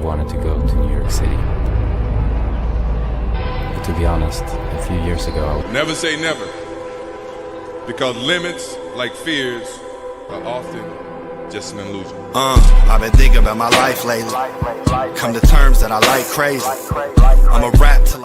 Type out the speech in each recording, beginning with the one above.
wanted to go to New York City. But to be honest, a few years ago... Never say never, because limits, like fears, are often just an illusion. I've been thinking about my life lately. Come to terms that I like crazy. I'ma rap till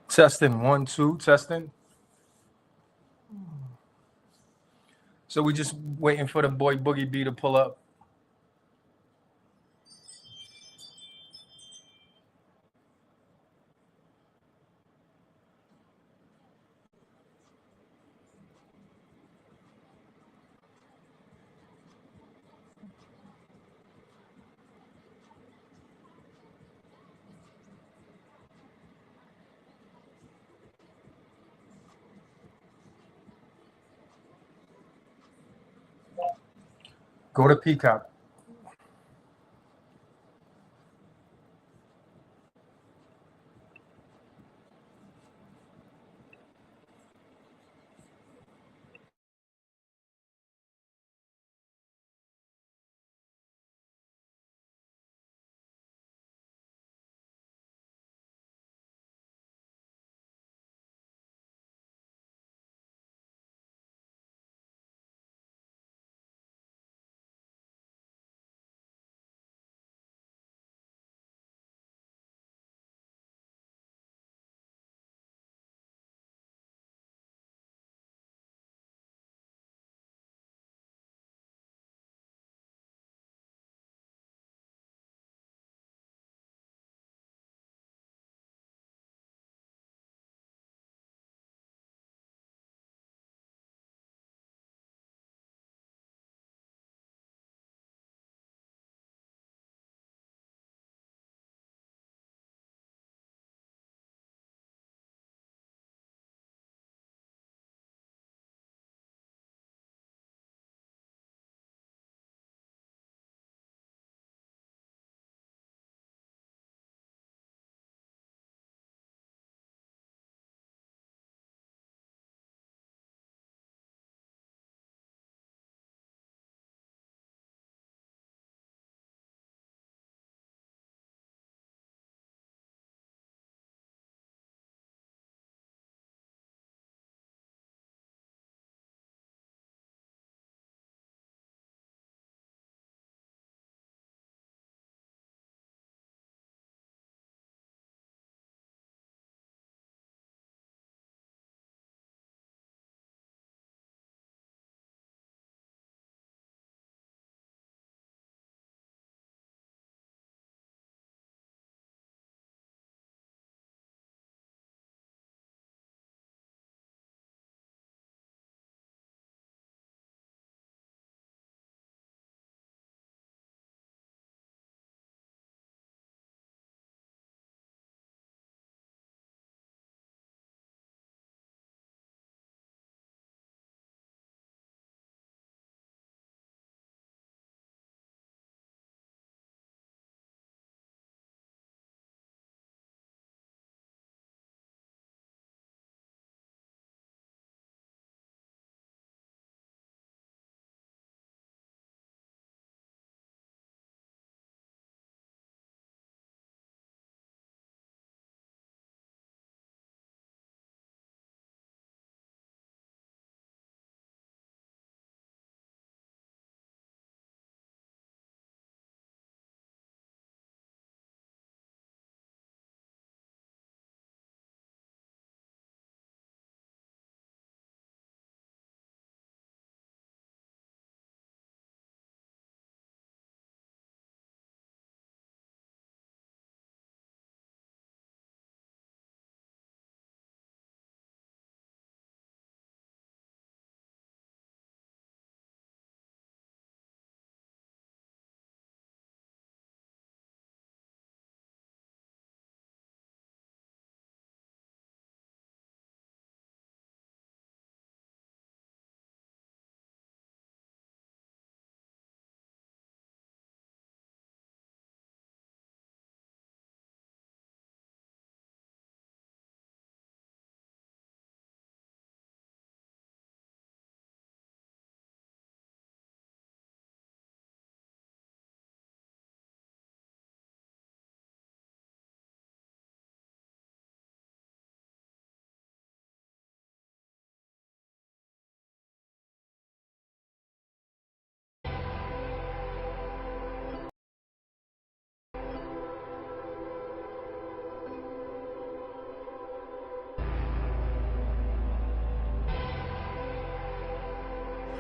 Testing 1 2 testing. So we just waiting for the boy Boogie B to pull up. Go to Peacock.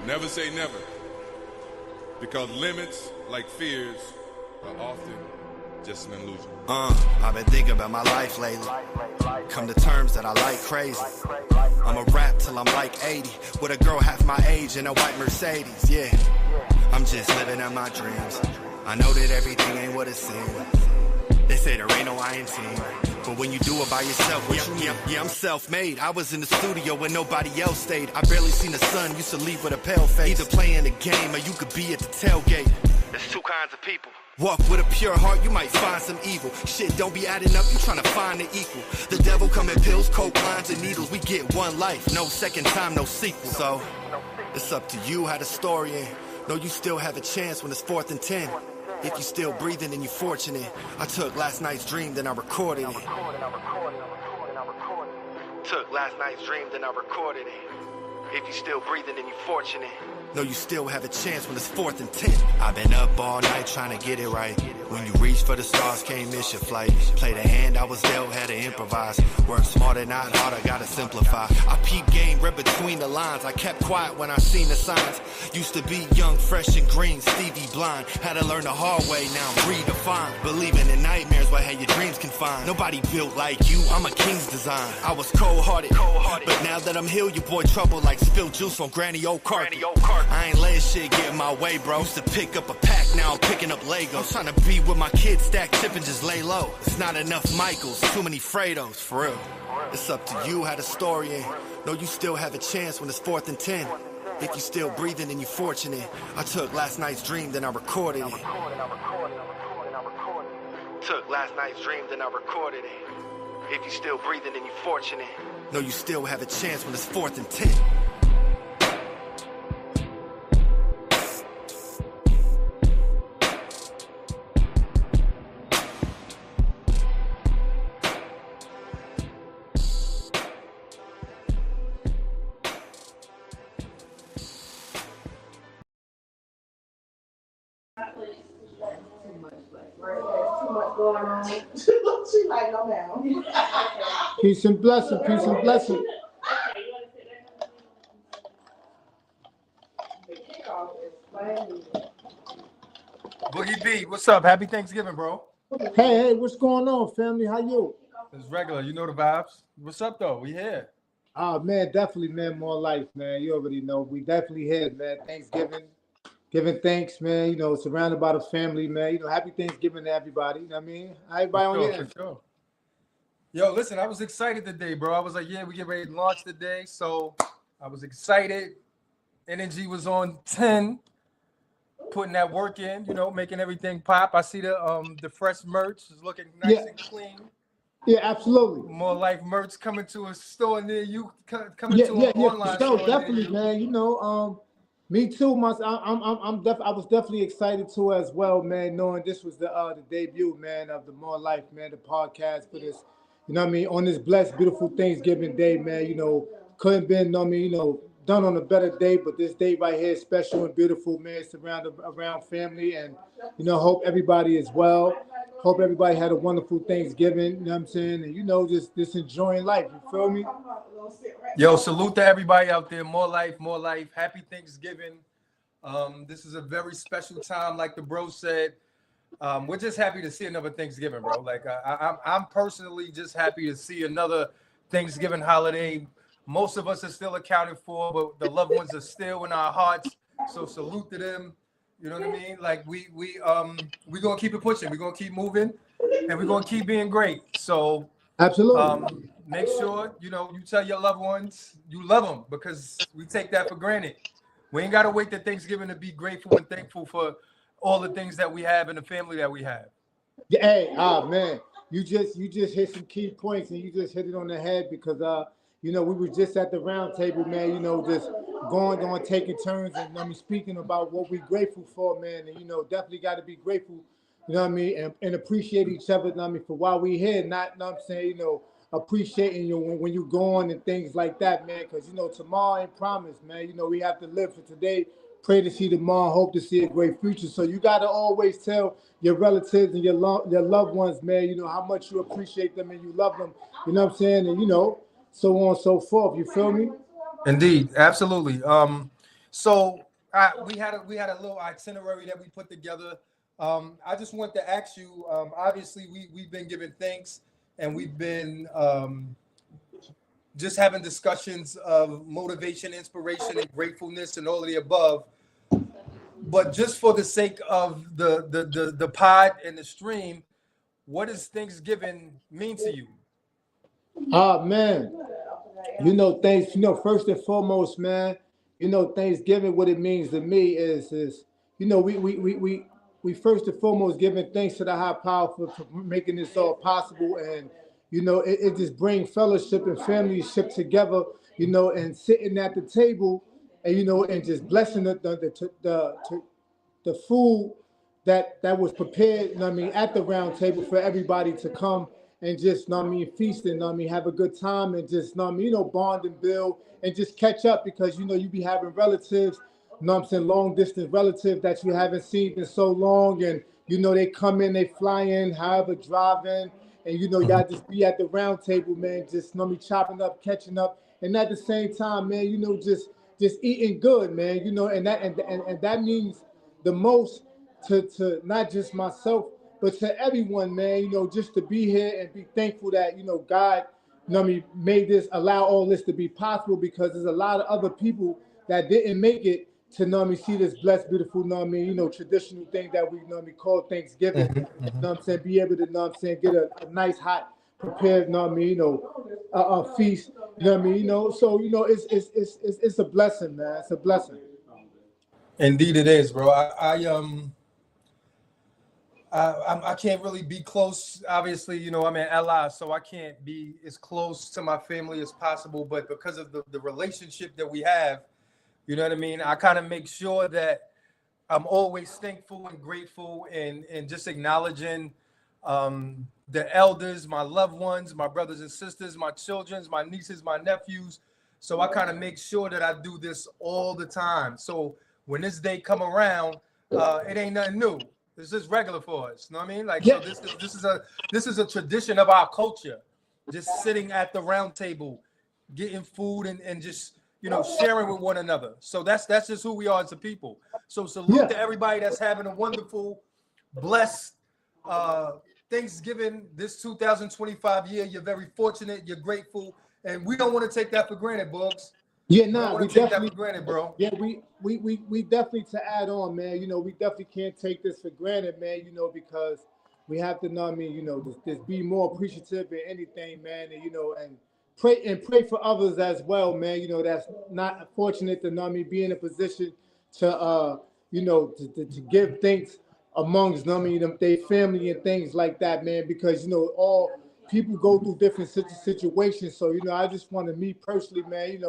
Never say never. Because limits, like fears, are often just an illusion. I've been thinking about my life lately. Come to terms that I like crazy. I'ma rap till I'm like 80 with a girl half my age in a white Mercedes. Yeah, I'm just living out my dreams. I know that everything ain't what it seems. They say there ain't no I in team, but when you do it by yourself, yeah, I'm self-made. I was in the studio when nobody else stayed. I barely seen the sun, used to leave with a pale face. Either playing the game or you could be at the tailgate. There's two kinds of people. Walk with a pure heart, you might find some evil. Shit don't be adding up, you tryna find the equal. The devil come in pills, coke, lines, and needles. We get one life, no second time, no sequel. So, it's up to you how the story end. Know you still have a chance when it's 4th and 10. If you still breathing, then you fortunate. I took last night's dream, then I recorded it. Took last night's dream, then I recorded it. If you still breathing, then you fortunate. Know you still have a chance when it's 4th and 10. I've been up all night trying to get it right. When you reach for the stars, can't miss your flight. Play the hand I was dealt, had to improvise. Work smarter, not harder, gotta simplify. I peep game, read between the lines. I kept quiet when I seen the signs. Used to be young, fresh and green, Stevie blind. Had to learn the hard way, now I'm redefined. Believing in nightmares, what had your dreams confined. Nobody built like you, I'm a king's design. I was cold-hearted, but now that I'm healed, your boy trouble like spilled juice on Granny old carpet. I ain't letting shit get in my way, bro. Used to pick up a pack, now I'm picking up Legos. I'm trying to be with my kids, stack chip and just lay low. It's not enough Michaels, too many Fredos, for real. It's up to you how the story end. Know you still have a chance when it's 4th and 10. If you still breathing, then you fortunate. I took last night's dream, then I recorded it. Took last night's dream, then I recorded it. If you still breathing, then you fortunate. Know you still have a chance when it's 4th and 10. Going on. She like, no, ma'am. Peace and blessing, peace and blessing. Boogie B, what's up? Happy Thanksgiving, bro. Hey, what's going on, family? How you? It's regular. You know the vibes. What's up, though? We here. Man, definitely, man, more life, man. You already know. We definitely here, man. Thanksgiving. Giving thanks, man. You know, surrounded by the family, man. You know, happy Thanksgiving to everybody. You know what I mean? Everybody on your end. For sure. Yo, listen, I was excited today, bro. I was like, yeah, we get ready to launch today. So I was excited. Energy was on 10. Putting that work in, you know, making everything pop. I see the fresh merch is looking nice and clean. Yeah, absolutely. More life merch coming to a store near you, coming to an online store. Definitely, man. You know, me too. I was definitely excited too as well, man. Knowing this was the debut, man, of the More Life, man, the podcast for this. You know what I mean? On this blessed, beautiful Thanksgiving Day, man. You know, couldn't been, you know, done on a better day, but this day right here is special and beautiful, man. Surrounded around family, and you know, hope everybody is well. Hope everybody had a wonderful Thanksgiving. You know what I'm saying? And you know, just enjoying life. You feel me? Yo, salute to everybody out there. More life, more life. Happy Thanksgiving. This is a very special time, like the bro said. We're just happy to see another Thanksgiving, bro. Like I'm personally just happy to see another Thanksgiving holiday. Most of us are still accounted for, but the loved ones are still in our hearts. So salute to them. You know what I mean? Like we gonna keep it pushing. We're gonna keep moving, and we're gonna keep being great. So absolutely. Make sure you tell your loved ones you love them, because we take that for granted. We ain't gotta wait to Thanksgiving to be grateful and thankful for all the things that we have and the family that we have. Hey, man, you just hit some key points, and you just hit it on the head, because you know, we were just at the round table, man, you know, just going on, taking turns, and speaking about what we're grateful for, man. And, you know, definitely got to be grateful, you know what I mean, and appreciate each other, you know what I mean, for while we're here, not, you know what I'm saying, you know, appreciating you when you go on and things like that, man, because, you know, tomorrow ain't promised, man. You know, we have to live for today, pray to see tomorrow, hope to see a great future. So you got to always tell your relatives and your loved ones, man, you know, how much you appreciate them and you love them, you know what I'm saying, and, you know, so on and so forth. You feel me? Indeed, absolutely. So we had a little itinerary that we put together. I just want to ask you. Obviously, we've been giving thanks, and we've been just having discussions of motivation, inspiration, and gratefulness, and all of the above. But just for the sake of the pod and the stream, what does Thanksgiving mean to you? Man, thanks. First and foremost, man, Thanksgiving, what it means to me is we first and foremost giving thanks to the high power for making this all possible, and it just brings fellowship and familyship together, and sitting at the table, and and just blessing the food that was prepared, at the round table for everybody to come and just, feast and, have a good time and just, bond and build and just catch up, because, you be having relatives, long distance relatives that you haven't seen in so long. And, they come in, they fly in, however, drive in, and, y'all just be at the round table, man, just, chopping up, catching up. And at the same time, man, just eating good, man, and that means the most to not just myself, but to everyone, man, just to be here and be thankful that, God, made this, allow all this to be possible, because there's a lot of other people that didn't make it to, see this blessed, beautiful, traditional thing that we, call Thanksgiving, be able to, get a nice, hot, prepared, feast, so, it's a blessing, man, it's a blessing. Indeed it is, bro. I can't really be close. Obviously, I'm in LA, so I can't be as close to my family as possible. But because of the relationship that we have, you know what I mean? I kind of make sure that I'm always thankful and grateful and just acknowledging the elders, my loved ones, my brothers and sisters, my children, my nieces, my nephews. So I kind of make sure that I do this all the time. So when this day come around, it ain't nothing new. It's just regular for us. You know what I mean? Like, so this is a tradition of our culture. Just sitting at the round table, getting food and just, sharing with one another. So that's just who we are as a people. So salute to everybody that's having a wonderful, blessed Thanksgiving this 2025 year. You're very fortunate. You're grateful. And we don't want to take that for granted, Boogz. Yeah, no, we take definitely that for granted, bro. Yeah, we definitely, to add on, man. We definitely can't take this for granted, man. Because we have to, just be more appreciative than anything, man. And pray for others as well, man. That's not fortunate to be in a position to to give thanks amongst their family and things like that, man. Because all people go through different situations. So I just want to, me personally, man,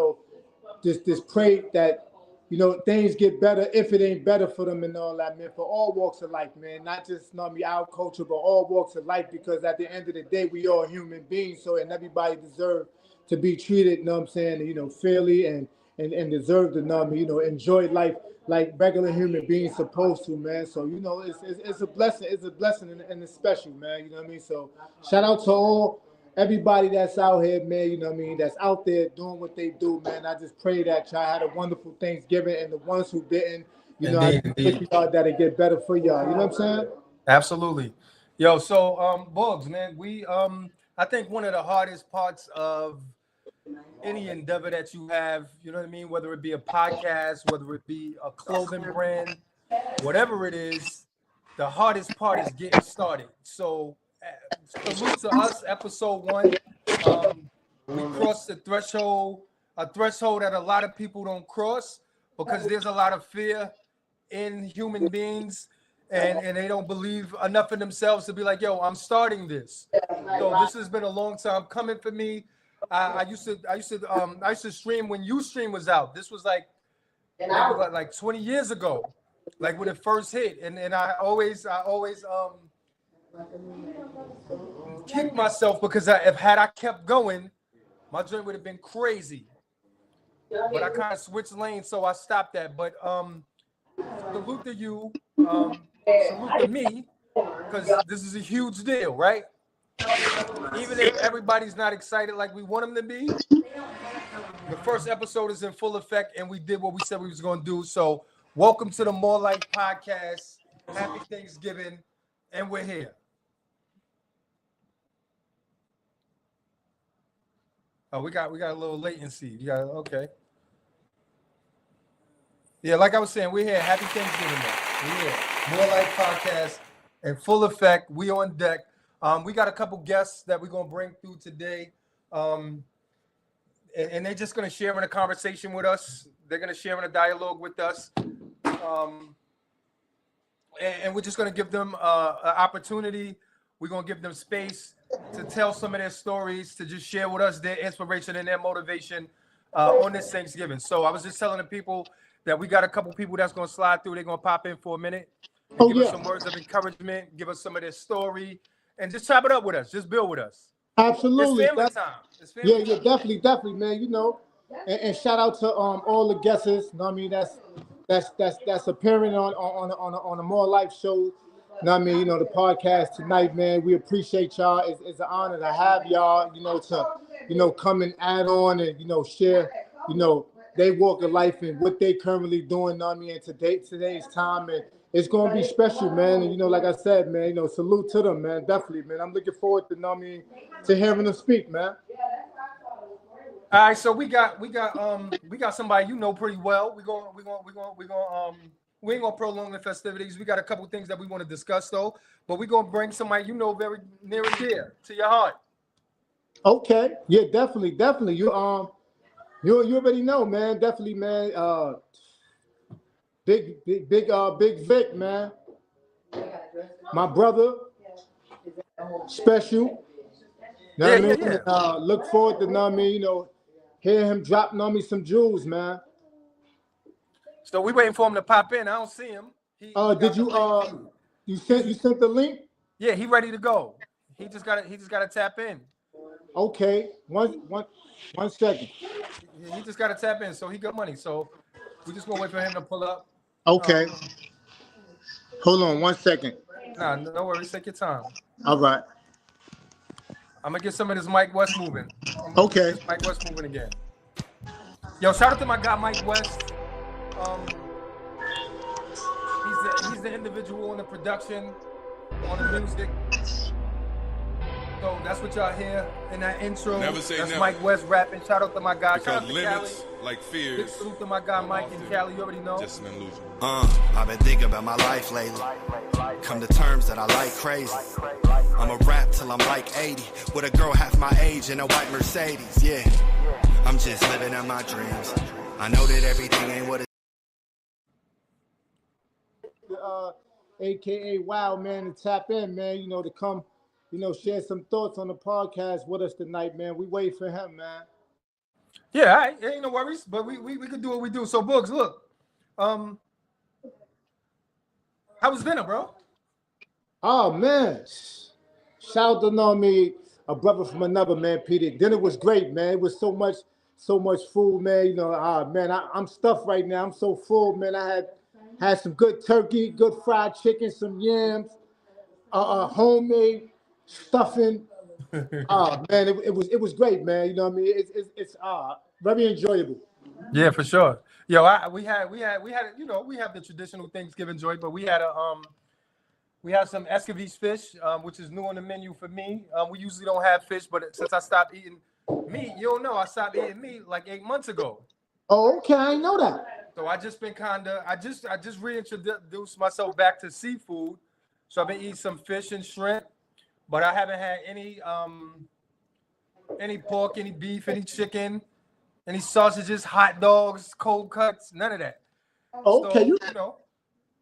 just pray that things get better if it ain't better for them and all that, man, for all walks of life, man, not just our culture, but all walks of life, because at the end of the day, we are human beings, so, and everybody deserves to be treated, fairly and deserve to, enjoy life like regular human beings supposed to, man. So, it's a blessing. It's a blessing and it's special, man. You know what I mean? So shout out to everybody that's out here, man, that's out there doing what they do, man. I just pray that y'all had a wonderful Thanksgiving, and the ones who didn't, I wish y'all that it get better for y'all. You know what I'm saying? Absolutely. Yo, so Boogz, man, we I think one of the hardest parts of any endeavor that you have, you know what I mean, whether it be a podcast, whether it be a clothing brand, whatever it is, the hardest part is getting started. So salute to us, episode 1. We crossed the threshold, a threshold that a lot of people don't cross, because there's a lot of fear in human beings, and they don't believe enough in themselves to be like, yo, I'm starting this. So this has been a long time coming for me. I used to stream when Ustream was out. This was like 20 years ago, like when it first hit, and I always kick myself, because if I kept going, my joint would have been crazy. But I kind of switched lanes, so I stopped that. But salute to you, salute to me, because this is a huge deal, right? Even if everybody's not excited like we want them to be, The first episode is in full effect, and we did what we said we was going to do. So, welcome to the More Life Podcast. Happy Thanksgiving, and we're here. Oh, we got a little latency. You got okay. Yeah, like I was saying, we're here. Happy Thanksgiving, man. We're here. More Life Podcast in full effect. We on deck. We got a couple guests that we're gonna bring through today. And they're just gonna share in a conversation with us. They're gonna share in a dialogue with us. And we're just gonna give them an opportunity. We're gonna give them space to tell some of their stories, to just share with us their inspiration and their motivation on this Thanksgiving. So I was just telling the people that we got a couple people that's gonna slide through. They're gonna pop in for a minute and give us some words of encouragement, give us some of their story, and just chop it up with us. Just build with us. Absolutely. It's family time. It's family time. Definitely, man. You know, and shout out to all the guests. You know what I mean? That's appearing on a More Life show. You know what I mean? You know, the podcast tonight, man. We appreciate y'all. It's an honor to have y'all, you know, to, come and add on and, share, they walk of life and what they currently doing, you know what I mean, in today's time. And it's going to be special, man. And, like I said, man, salute to them, man. Definitely, man. I'm looking forward to, you know what I mean, to hearing them speak, man. All right, so we got somebody you know pretty well. We ain't gonna prolong the festivities. We got a couple things that we want to discuss though, but we're gonna bring somebody you know very near and dear to your heart. Okay, yeah, definitely. You already know, man. Definitely, man. Big Vic, man. My brother, special. Know what I mean? Yeah. Look forward to, know what I mean, hear him drop, know me some jewels, man. So we waiting for him to pop in. I don't see him. Did you sent the link? Yeah, he ready to go. He just gotta tap in. Okay, one second. He just gotta tap in, so he got money. So we just gonna wait for him to pull up. Okay. Hold on 1 second. Nah, no worries. Take your time. All right. I'm gonna get some of this Mike West moving. Okay. Mike West moving again. Yo, shout out to my guy Mike West. He's the individual in the production, on the music. So that's what y'all hear in that intro. Never say that's never. Mike West rapping. Shout out to my guy. Because Shout out to limits, Cali. like fears, Big salute to my guy Mike and Cali. You already know. just an illusion. I've been thinking about my life lately. Come to terms that I like crazy. I'ma rap till I'm like 80 with a girl half my age in a white Mercedes. Yeah, I'm just living out my dreams. I know that everything ain't what it. AKA Wow, man, to tap in, man. To come, share some thoughts on the podcast with us tonight, man. We wait for him, man. Yeah, all right. Ain't no worries, but we could do what we do. So Boogz, look, how was dinner, bro? Oh man, shout out to know me, a brother from another, man. Peter, dinner was great, man. It was so much food, man. Man, I'm stuffed right now. I'm so full, man. I had some good turkey, good fried chicken, some yams, homemade stuffing. Man, it was great, man. You know what I mean? It's very enjoyable. Yeah, for sure. Yo, we had we have the traditional Thanksgiving joy, but we had some Escovitch fish, which is new on the menu for me. We usually don't have fish, but since I stopped eating meat, you don't know, I stopped eating meat like 8 months ago. Oh, okay, I know that. So I just been I just reintroduced myself back to seafood. So I've been eating some fish and shrimp, but I haven't had any pork, any beef, any chicken, any sausages, hot dogs, cold cuts, none of that. Okay, So,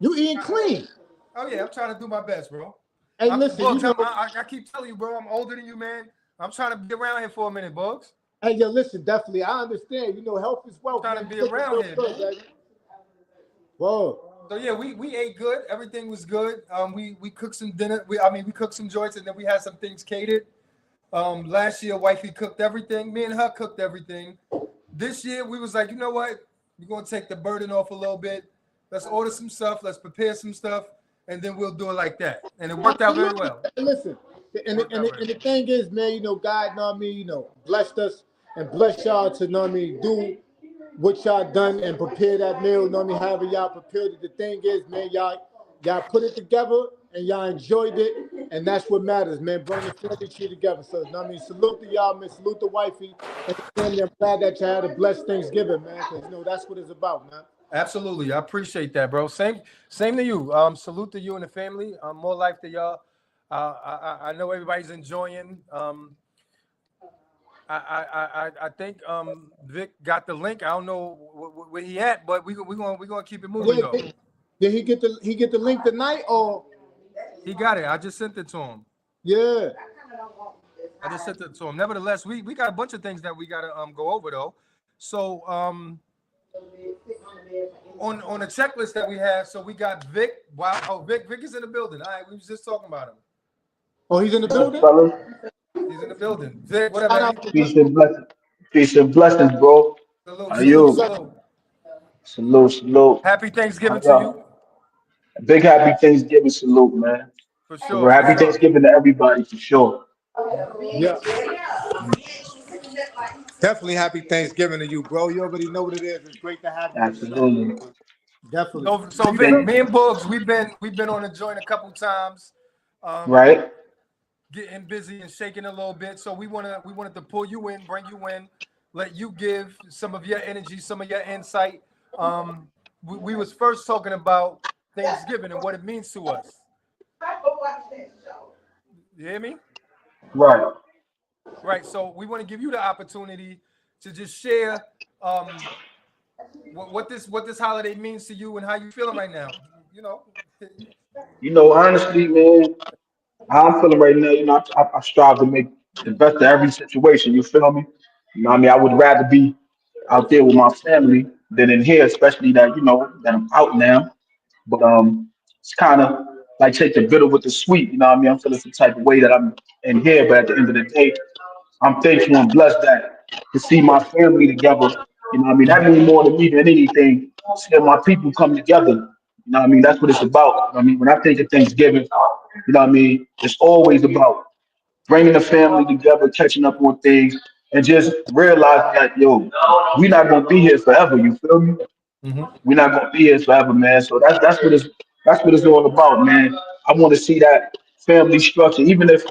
you eating clean. Oh yeah, I'm trying to do my best, bro. Hey, listen, I keep telling you, bro, I'm older than you, man. I'm trying to be around here for a minute, Boogz. Hey, yo, listen, definitely, I understand. Health is wealth. I'm trying to be around here, man. Whoa. So yeah, we ate good. Everything was good. We cooked some dinner. We cooked some joints, and then we had some things catered. Last year, wifey cooked everything. Me and her cooked everything. This year, we was like, you know what? We're gonna take the burden off a little bit. Let's order some stuff. Let's prepare some stuff, and then we'll do it like that. And it worked out very well. Listen, and the thing is, man, God, blessed us and bless y'all to, know what I mean, do what y'all done and prepare that meal, know what I mean, however y'all prepared it. The thing is, man, y'all put it together and y'all enjoyed it, and that's what matters, man. Bring the family tree together. So, know what I mean, salute to y'all, man. Salute to wifey and the family. I'm glad that y'all had a blessed Thanksgiving, man, because, you know, that's what it's about, man. Absolutely, I appreciate that, bro. Same to you. Salute to you and the family. More life to y'all. I know everybody's enjoying. I think Vic got the link. I don't know where he at, but we gonna keep it moving though. Did he get the link tonight or? He got it. I just sent it to him. Yeah. I just sent it to him. Nevertheless, we got a bunch of things that we gotta go over though. So on the checklist that we have, so we got Vic. Wow, oh Vic is in the building. All right, we was just talking about him. Oh, he's in the building? He's in the building. Vic, whatever. Peace and blessings, bro. Salute, How you? Salute. Happy Thanksgiving to you. Big happy Thanksgiving salute, man. For sure. Happy Thanksgiving to everybody, for sure. Yeah. Definitely happy Thanksgiving to you, bro. You already know what it is. It's great to have you. Absolutely. Definitely. So Vic, me and Boogz, we've been on the joint a couple times. Right. Getting busy and shaking a little bit. So we wanted to pull you in, bring you in, let you give some of your energy, some of your insight. We was first talking about Thanksgiving and what it means to us. You hear me? Right. Right. So we want to give you the opportunity to just share what this holiday means to you and how you feeling right now. Honestly, man, how I'm feeling right now, I strive to make the best of every situation. You feel me? I would rather be out there with my family than in here, especially that, that I'm out now. But it's kind of like take the bitter with the sweet. I'm feeling some type of way that I'm in here, but at the end of the day, I'm thankful and blessed that to see my family together. That means more to me than anything. Seeing my people come together. That's what it's about. When I think of Thanksgiving, it's always about bringing the family together, catching up on things, and just realizing that, we're not gonna be here forever. You feel me? Mm-hmm. We're not gonna be here forever, man. So that's what it's all about, man. I want to see that family structure, even if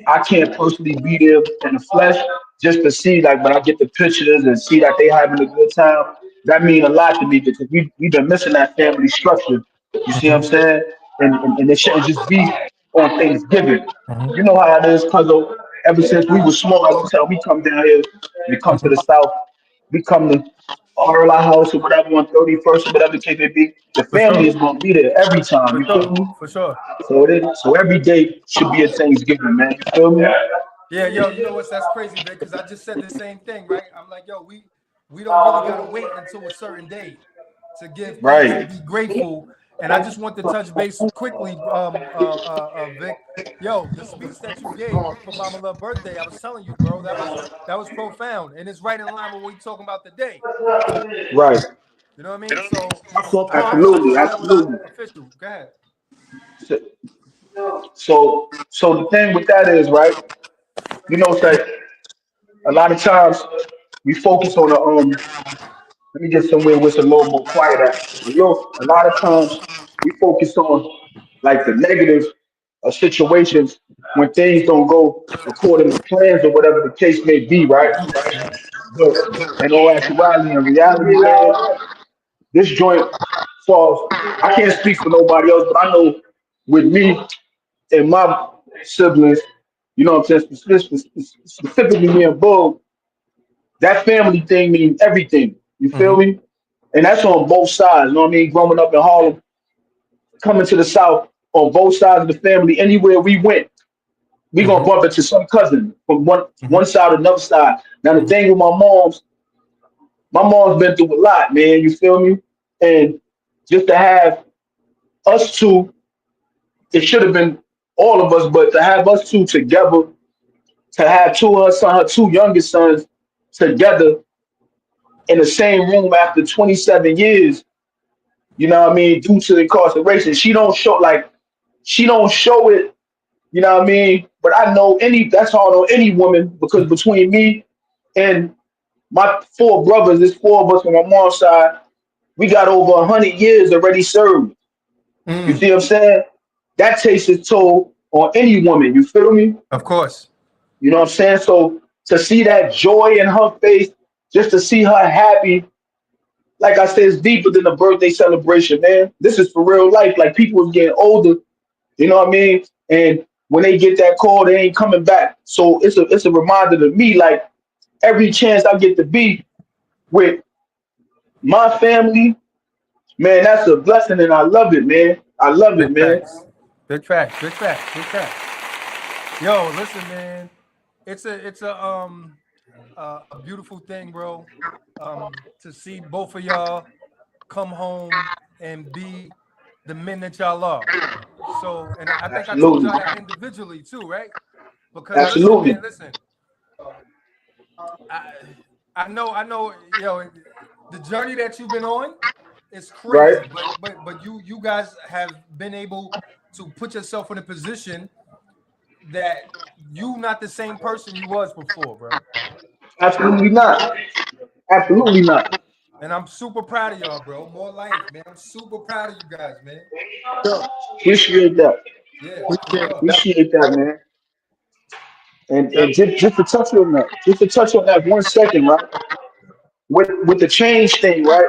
I can't personally be there in the flesh, just to see, like, when I get the pictures and see that they having a good time. That mean a lot to me because we've been missing that family structure. You see what I'm saying? And it shouldn't just be on Thanksgiving. You know how it is, cuz ever since we were small, every time we come down here, we come to the South, we come to our house or whatever on 31st or whatever the case may be. The For family sure. is gonna be there every time. You feel me? For sure. So every day should be a Thanksgiving, man. You feel me? Yeah, yo, you know what? That's crazy, Vic, because I just said the same thing, right? I'm like, yo, we don't really gotta wait until a certain day to give thanks and Right. be grateful. And I just want to touch base quickly, Vic. Yo, the speech that you gave for Mama Love birthday, I was telling you, bro, that was profound, and it's right in line with what we're talking about today. Right. You know what I mean? So I Absolutely. just thought it was Absolutely. official. Go ahead. So the thing with that is, right, say a lot of times we focus on the let me get somewhere where it's a little more quiet at. A lot of times we focus on like the negative situations when things don't go according to plans or whatever the case may be, right? But in all actuality and reality, man, this joint falls. I can't speak for nobody else, but I know with me and my siblings, you know what I'm saying, specifically me and Bo, that family thing means everything. You feel Mm-hmm. me? And that's on both sides. You know what I mean? Growing up in Harlem, coming to the South, on both sides of the family, anywhere we went, we gonna Mm-hmm. bump into some cousin from one Mm-hmm. one side or another side. Now the thing with my mom's been through a lot, man. You feel me? And just to have us two, it should have been all of us, but to have us two together, to have her two youngest sons together in the same room after 27 years, you know what I mean, due to incarceration. She don't show it, you know what I mean? But I know that's hard on any woman because between me And my four brothers, there's four of us on my mom's side, we got over 100 years already served. You see what I'm saying? That takes its toll on any woman. You feel me? Of course. You know what I'm saying? So to see that joy in her face, just to see her happy, like I said, it's deeper than a birthday celebration, man. This is for real life. Like people is getting older, you know what I mean? And when they get that call, they ain't coming back. So it's a reminder to me, like every chance I get to be with my family, man, that's a blessing and I love it, man. I love it, Big man. facts. Big facts. Big facts. Big facts. Yo, listen, man. It's a beautiful thing, bro. To see both of y'all come home and be the men that y'all are. So, and I think I told Absolutely. y'all that individually too, right? Because Absolutely. listen. I know, yo, the journey that you've been on is Right? crazy, but you guys have been able to put yourself in a position that you not the same person you was before, bro. Absolutely not. Absolutely not. And I'm super proud of y'all, bro. More life, man. I'm super proud of you guys, man. Appreciate that. Yeah, for sure. Appreciate that, man. And Yep. just to touch on that, 1 second, right? With the change thing, right?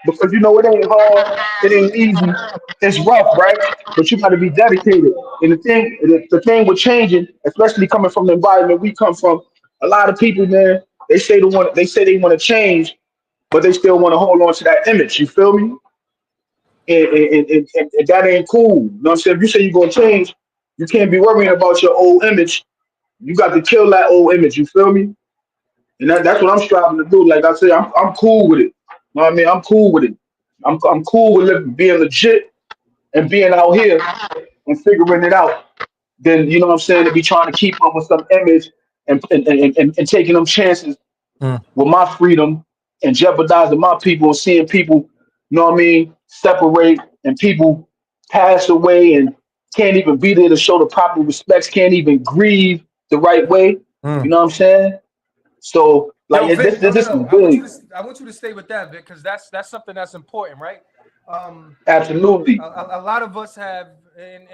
Because you know it ain't hard, it ain't easy, it's rough, right? But you got to be dedicated. And the thing with changing, especially coming from the environment we come from, a lot of people, man, they say they want to change, but they still want to hold on to that image. You feel me? And that ain't cool. You know what I'm saying? If you say you're gonna change, you can't be worrying about your old image. You got to kill that old image. You feel me? And that's what I'm striving to do. Like I said, I'm cool with it. You know what I mean? I'm cool with it. I'm cool with being legit and being out here and figuring it out. Then you know what I'm saying, to be trying to keep up with some image and taking them chances Mm. with my freedom and jeopardizing my people and seeing people, you know what I mean, separate and people pass away and can't even be there to show the proper respects, can't even grieve the right way. You Mm. know what I'm saying? So like Yo, Vic, no. this is I big. want you to stay with that, Vic, because that's something that's important, right? Um, Absolutely. a lot of us have, and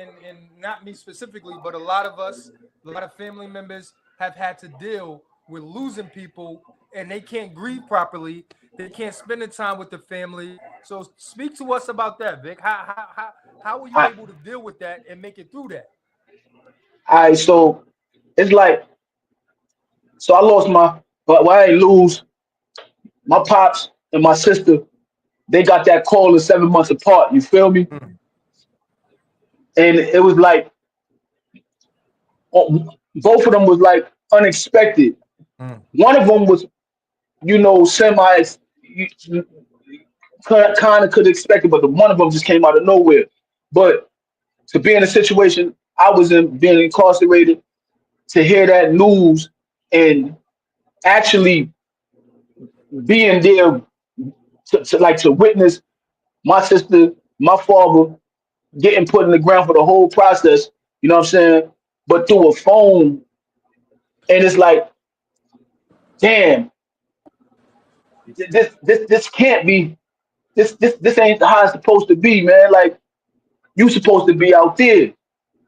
not me specifically, but a lot of family members have had to deal with losing people, and they can't grieve properly. They can't spend the time with the family. So speak to us about that, Vic. How were you I, able to deal with that and make it through that? so it's like, so I lost but well, I ain't lose my pops and my sister. They got that call in 7 months apart. You feel me? Mm. And it was like both of them was like unexpected. Mm. One of them was, semi, kind of could expect it, but the one of them just came out of nowhere. But to be in a situation I was in, being incarcerated, to hear that news and actually being there to witness my sister, my father getting put in the ground for the whole process, you know what I'm saying? But through a phone, and it's like, damn, this can't be, this ain't how it's supposed to be, man. Like you supposed to be out there.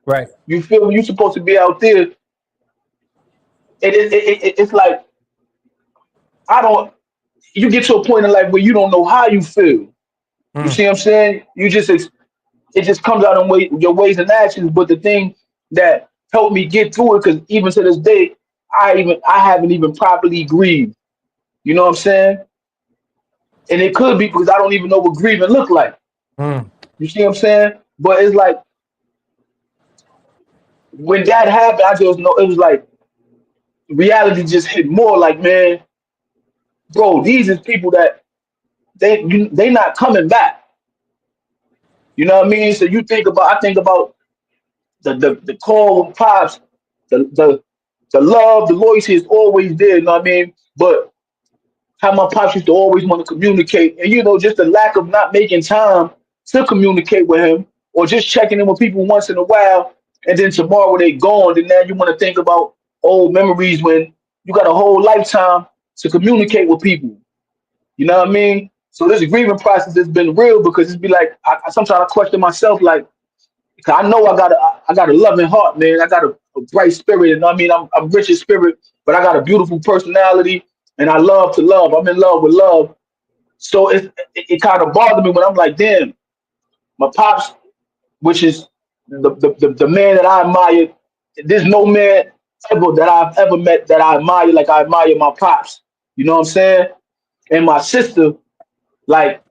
Right. You feel me? You supposed to be out there. It's like I don't. You get to a point in life where you don't know how you feel. You Mm. see what I'm saying? It just comes out in your ways and actions. But the thing that helped me get through it, because even to this day, I haven't even properly grieved. You know what I'm saying? And it could be because I don't even know what grieving look like. Mm. You see what I'm saying? But it's like when that happened, I just know it was like reality just hit more. Like, man, bro, these is people that they not coming back. You know what I mean? So I think about the call with pops, the love, the loyalty is always there. You know what I mean? But how my pops used to always want to communicate, and just the lack of not making time to communicate with him, or just checking in with people once in a while, and then tomorrow they gone. Then now you want to think about old memories when you got a whole lifetime to communicate with people. You know what I mean? So this grieving process has been real because it's be like I sometimes I question myself like 'cause I know I got a loving heart, man. I got a bright spirit, and I mean I'm rich in spirit, but I got a beautiful personality, and I love to love. I'm in love with love. So it kind of bothered me when I'm like, damn, my pops, which is the man that I admire. There's no man ever that I've ever met that I admire like I admire my pops. You know what I'm saying? And my sister, like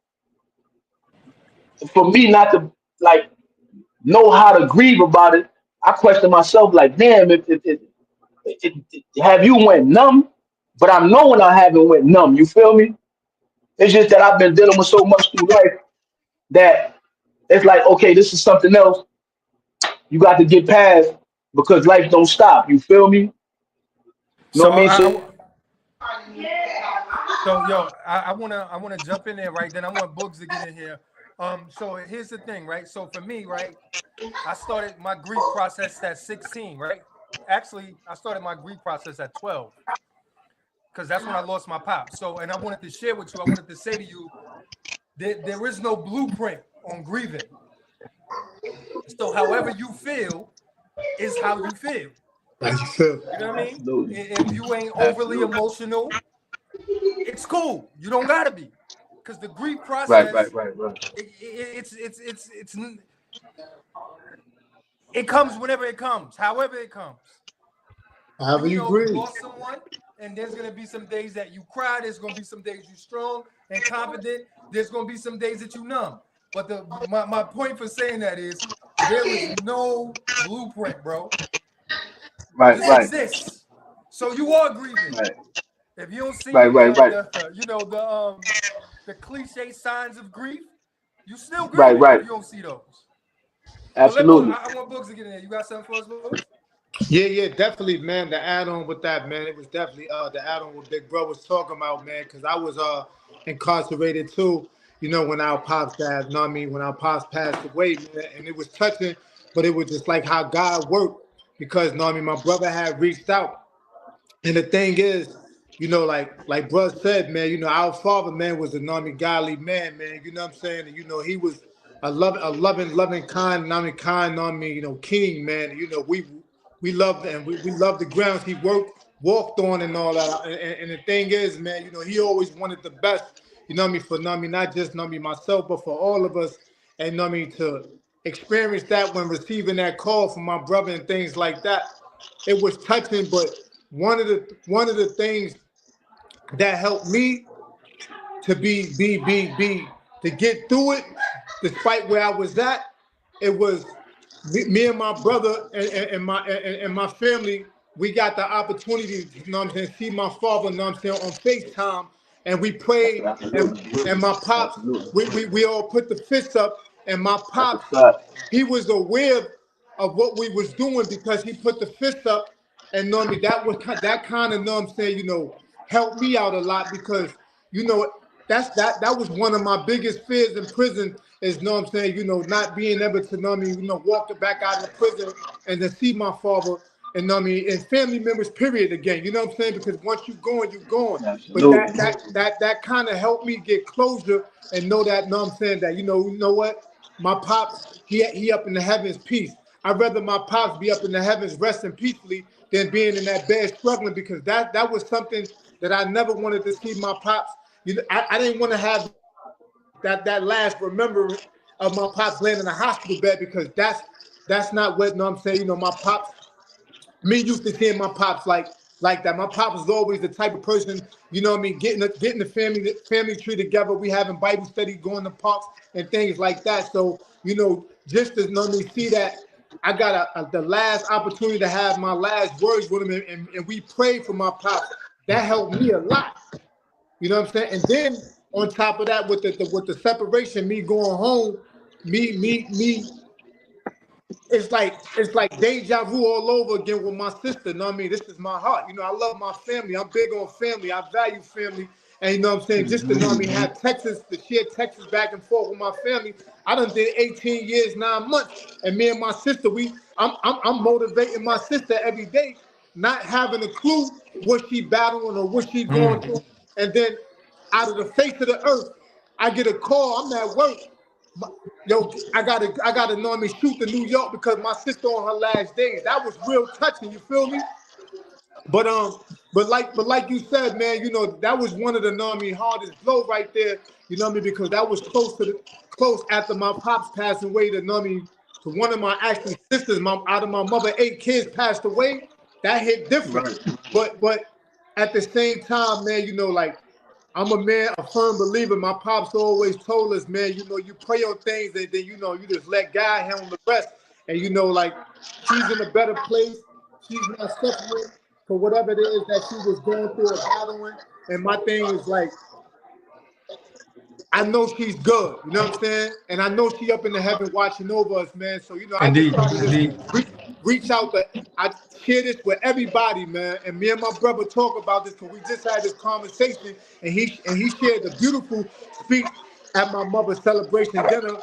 for me not to like know how to grieve about it, I question myself like, damn, have you went numb? But I'm knowing I haven't went numb. You feel me? It's just that I've been dealing with so much through life that it's like, okay, this is something else you got to get past because life don't stop. You feel me? You know So what I mean? So so yo, I wanna jump in there right then. I want Boogz to get in here. So here's the thing, right? So for me, right, I started my grief process at 16, right? Actually, I started my grief process at 12 because that's when I lost my pop. So, and I wanted to share with you, I wanted to say to you that there is no blueprint on grieving. So, however you feel is how you feel. How you feel? You know what I mean? absolutely, If you ain't overly emotional, it's cool. You don't gotta be, because the grief right, process, right, right, right, it's it comes whenever it comes, however it comes. However You you know, you grieve. lost someone, and there's gonna be some days that you cry. There's gonna be some days you strong and confident. There's gonna be some days that you numb. But my point for saying that is there is no blueprint, bro. right, This right, exists. So you are grieving. right, If you don't see right, right, right, the cliche signs of grief, you still right, grieving if right. you don't see those. But Absolutely. I want Boogz to get in there. You got something for us, Boogz? Yeah, definitely, man. The add on with that, man. It was definitely the add on what Big Bro was talking about, man. Because I was incarcerated too. You know, when our pops died, you know what I mean? When our pops passed away, man, and it was touching, but it was just like how God worked. Because you know what I mean, my brother had reached out. And the thing is, you know, like Bruh said, man, you know, our father, man, was a godly man, man. You know what I'm saying? And you know, he was loving, kind, you know, king, man. You know, we loved and we loved the grounds he walked on and all that. And the thing is, man, you know, he always wanted the best, you know what I mean, for not just myself, but for all of us. And you know what I mean, to experience that when receiving that call from my brother and things like that, it was touching. But one of the things that helped me to be to get through it, despite where I was at, it was me and my brother and my family. We got the opportunity, you know what I'm saying, see my father, you know what I'm saying, on FaceTime, and we prayed, and my pops, Absolutely. we all put the fists up, and my That's a pops, fact. he was aware of what we was doing because he put the fist up, and know me, that kind of, know what I'm saying, you know, helped me out a lot because, you know, that was one of my biggest fears in prison is, know what I'm saying, you know, not being able to, know me, you know, walk back out of the prison and to see my father and, know me, and family members, period, again, you know what I'm saying, because once you're going, you're going. But Absolutely. that kind of helped me get closure and know that, know what I'm saying, that, you know what, my pops, he up in the heavens, peace. I'd rather my pops be up in the heavens resting peacefully than being in that bed struggling, because that was something that I never wanted to see my pops. You know, I didn't want to have that last remembrance of my pops laying in a hospital bed, because that's not what, you know what I'm saying, you know, my pops, me used to seeing my pops like that. My pops was always the type of person, you know what I mean, getting the family tree together. We having Bible study, going to parks and things like that. So, you know, just to, you know what I mean, see that I got the last opportunity to have my last words with him, and we prayed for my pops. That helped me a lot. You know what I'm saying? And then on top of that, with the separation, me going home, me it's like deja vu all over again with my sister. You know what I mean? This is my heart. You know, I love my family. I'm big on family. I value family. And you know what I'm saying? Just to, know what I mean, have Texas, to share Texas back and forth with my family. I done did 18 years, 9 months. And me and my sister, I'm motivating my sister every day. not having a clue what she battling or what she going through. And then out of the face of the earth, I get a call. I'm at work. Yo, I gotta normally shoot to New York because my sister on her last days. That was real touching. You feel me? But like you said, man, you know, that was one of the hardest blow right there. You know what I mean? Because that was close after my pops passed away. To one of my actual sisters, out of my mother, 8 kids passed away. That hit different. Right. But at the same time, man, you know, like I'm a man, a firm believer. My pops always told us, man, you know, you pray on things and then, you know, you just let God handle the rest. And, you know, like she's in a better place. She's not suffering for whatever it is that she was going through or battling. And my thing is like, I know she's good, you know what I'm saying? And I know she up in the heaven watching over us, man. So, you know, I just try to just reach out I share this with everybody, man. And me and my brother talk about this because we just had this conversation and he shared a beautiful speech at my mother's celebration dinner.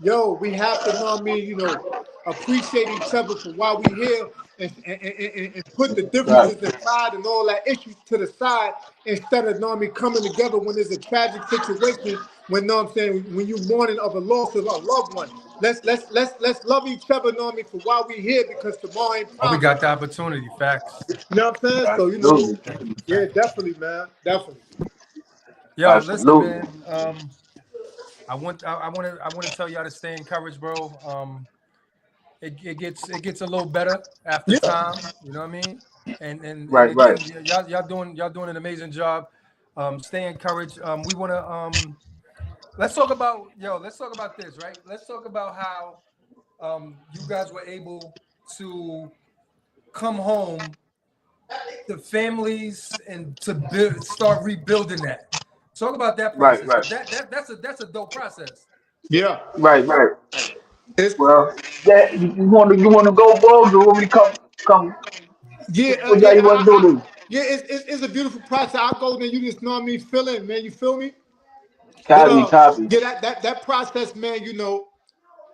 Yo, we have to, know what I mean, you know, appreciate each other for why we here and put the differences aside and all that issues to the side instead of, know what I mean, coming together when there's a tragic situation, when, know what I'm saying, when you're mourning of a loss of a loved one. Let's love each other, know what I mean, for why we here, because tomorrow ain't promised. We got the opportunity, facts. You know what I'm saying? So, you know, yeah, definitely, man, definitely. Yo, listen, man. I want to tell y'all to stay encouraged, bro. It gets a little better after time. You know what I mean? And again, y'all doing an amazing job. Stay encouraged. We want to let's talk about this, right? Let's talk about how you guys were able to come home to families and to start rebuilding that. Talk about that process. Right. That's a dope process. Yeah. Right. Well, yeah, you want to go, Boogz, or want me to come? Yeah, you want to do this? Yeah, it's a beautiful process. I'll go there. You just know what I mean, feeling, man. You feel me? Copy. Yeah, that process, man. You know,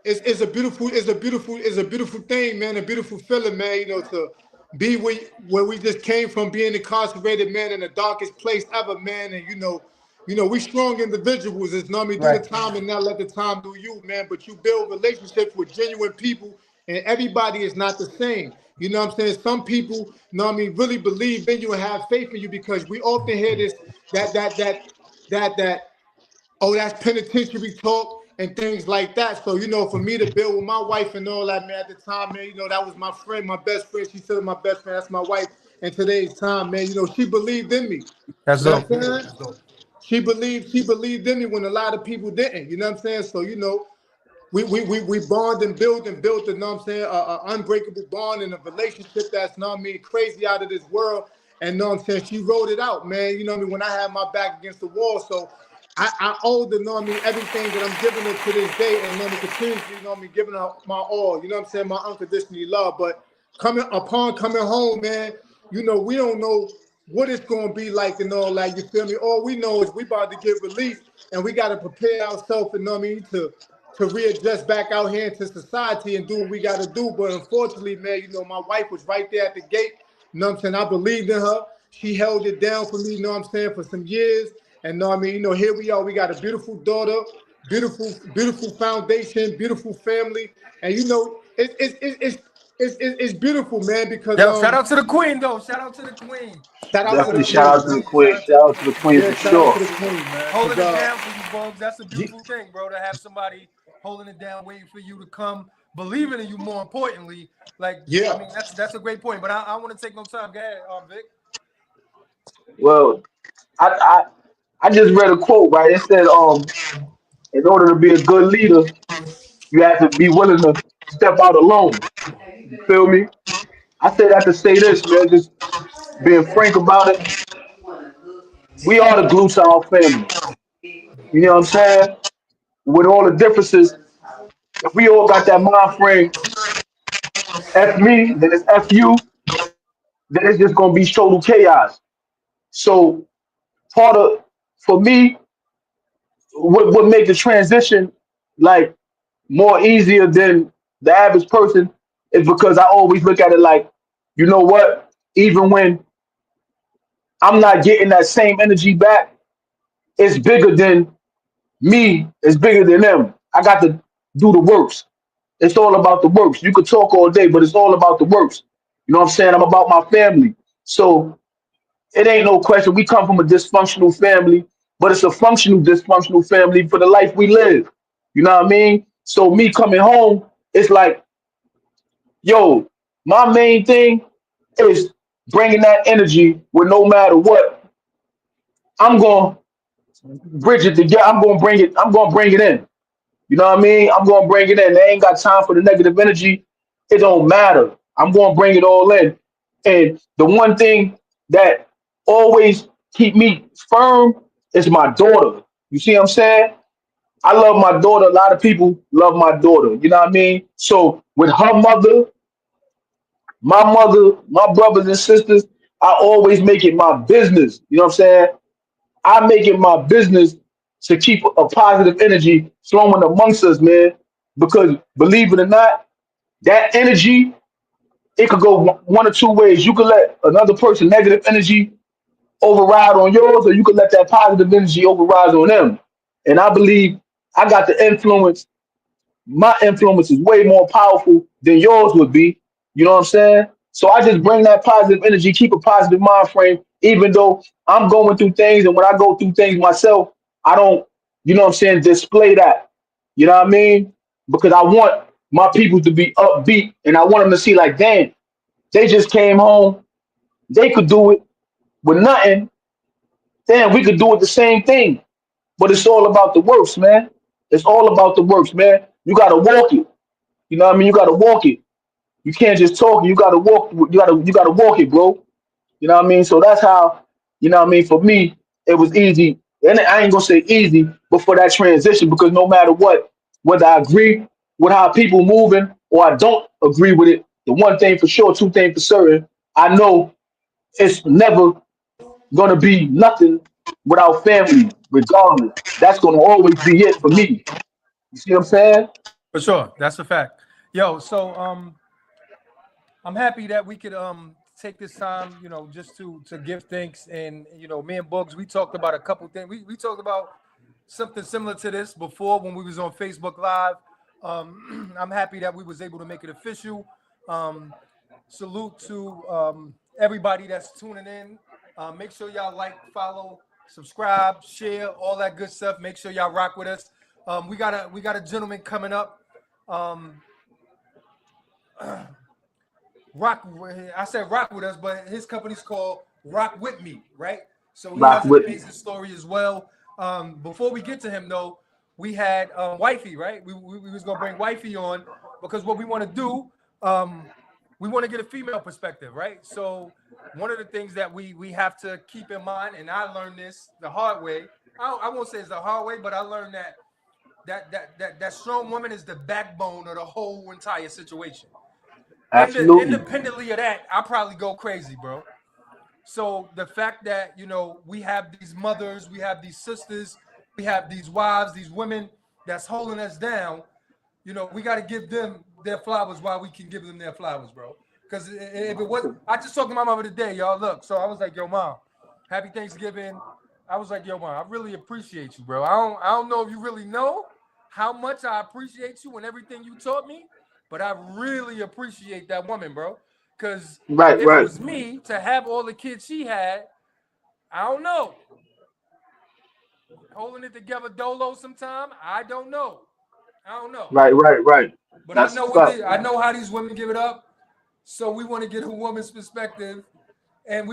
it's a beautiful thing, man. A beautiful feeling, man. You know, to be where we just came from, being incarcerated, man, in the darkest place ever, man. And you know, we strong individuals. It's know me, do the time and not let the time do you, man. But you build relationships with genuine people, and everybody is not the same. You know what I'm saying? Some people, you know what I mean, really believe in you and have faith in you because we often hear this that oh, that's penitentiary talk and things like that. So, you know, for me to build with my wife and all that, man, at the time, man, you know, that was my friend, my best friend. She's still my best friend. That's my wife. And today's time, man, you know, she believed in me. That's dope. She believed in me when a lot of people didn't. You know what I'm saying? So, you know, we bond and built, you know what I'm saying, a unbreakable bond and a relationship that's, you know what I mean, crazy out of this world. And you know what I'm saying, she wrote it out, man. You know what I mean, when I had my back against the wall. So I owe the, you know what I mean, everything that I'm giving her to this day, and you know what I mean, continuously, you know what I mean, giving her my all, you know what I'm saying, my unconditional love. But coming home, man, you know, we don't know what it's gonna be like and all, like, you feel me? All we know is we about to get released and we gotta prepare ourselves, you know what I mean, to readjust back out here into society and do what we gotta do. But unfortunately, man, you know, my wife was right there at the gate, you know what I'm saying? I believed in her. She held it down for me, you know what I'm saying, for some years. And know what I mean, you know, here we are. We got a beautiful daughter, beautiful foundation, beautiful family, and you know, it's beautiful, man. Because shout out to the queen, though. Shout out to the queen. Shout out to the queen for sure. Shout out to the queen, man. Holding it down for you, Boogz. That's a beautiful thing, bro. To have somebody holding it down, waiting for you to come, believing in you. More importantly, like, yeah, I mean, that's a great point. But I want to take no time. Go ahead, Vic. Well, I just read a quote, right? It said, in order to be a good leader, you have to be willing to step out alone. You feel me? I say that to say this, man, just being frank about it. We are the glue to our family. You know what I'm saying? With all the differences, if we all got that mind frame, F me, then it's F you, then it's just gonna be total chaos. So for me, what make the transition like more easier than the average person is because I always look at it like, you know what? even when I'm not getting that same energy back, it's bigger than me. It's bigger than them. I got to do the works. It's all about the works. You could talk all day, but it's all about the works. You know what I'm saying? I'm about my family. So it ain't no question. We come from a dysfunctional family, but it's a functional dysfunctional family for the life we live. You know what I mean? So me coming home, it's like, yo, my main thing is bringing that energy where no matter what, I'm going to bridge it together. I'm going to bring it. I'm going to bring it in. You know what I mean? I'm going to bring it in. They ain't got time for the negative energy. It don't matter. I'm going to bring it all in. And the one thing that always keep me firm is my daughter. You see what I'm saying? I love my daughter. A lot of people love my daughter. You know what I mean? So with her mother, my brothers and sisters, I always make it my business. You know what I'm saying? I make it my business to keep a positive energy flowing amongst us, man. Because believe it or not, that energy, it could go one or two ways. You could let another person negative energy override on yours, or you could let that positive energy override on them. And I believe I got the influence. My influence is way more powerful than yours would be. You know what I'm saying? So I just bring that positive energy, keep a positive mind frame, even though I'm going through things. And when I go through things myself, I don't, you know what I'm saying, display that. You know what I mean? Because I want my people to be upbeat and I want them to see, like, damn, they just came home. They could do it with nothing. Damn, we could do it the same thing. But it's all about the works, man. It's all about the works, man. You gotta walk it. You know what I mean? You gotta walk it. You can't just talk. You gotta walk. You gotta walk it, bro. You know what I mean? So that's how. You know what I mean? For me, it was easy, and I ain't gonna say easy, but for that transition, because no matter what, whether I agree with how people moving or I don't agree with it, the one thing for sure, two things for certain, I know it's never gonna be nothing without family, regardless. That's gonna always be it for me. You see what I'm saying? For sure. That's a fact. Yo, so I'm happy that we could take this time, just to give thanks. And me and Boogz, we talked about a couple things. We talked about something similar to this before when we was on Facebook Live. I'm happy that we was able to make it official. Salute to everybody that's tuning in. Make sure y'all like, follow, subscribe, share, all that good stuff. Make sure y'all rock with us. We got a gentleman coming up. I said rock with us, but his company's called Rock With Me, right? So he Rock has an with me. amazing story as well. Before we get to him, though, we had Wifey, right? We was gonna bring Wifey on because what we want to do, we want to get a female perspective, right? So one of the things that we have to keep in mind, and I learned this the hard way. I won't say it's the hard way, but I learned that strong woman is the backbone of the whole entire situation. Absolutely. Independently of that, I probably go crazy, bro. So the fact that we have these mothers, we have these sisters, we have these wives, these women that's holding us down. We got to give them their flowers while we can give them their flowers, bro. Because if it was, I just talked to my mother today, y'all. Look, so I was like, yo, mom, happy Thanksgiving. I was like, yo, mom, I really appreciate you, bro. I don't know if you really know how much I appreciate you and everything you taught me, but I really appreciate that woman, bro. Because Right, if it right. was me to have all the kids she had, I don't know. Holding it together dolo sometime, I don't know. Right. But That's a fact. I know how these women give it up. So we want to get a woman's perspective. And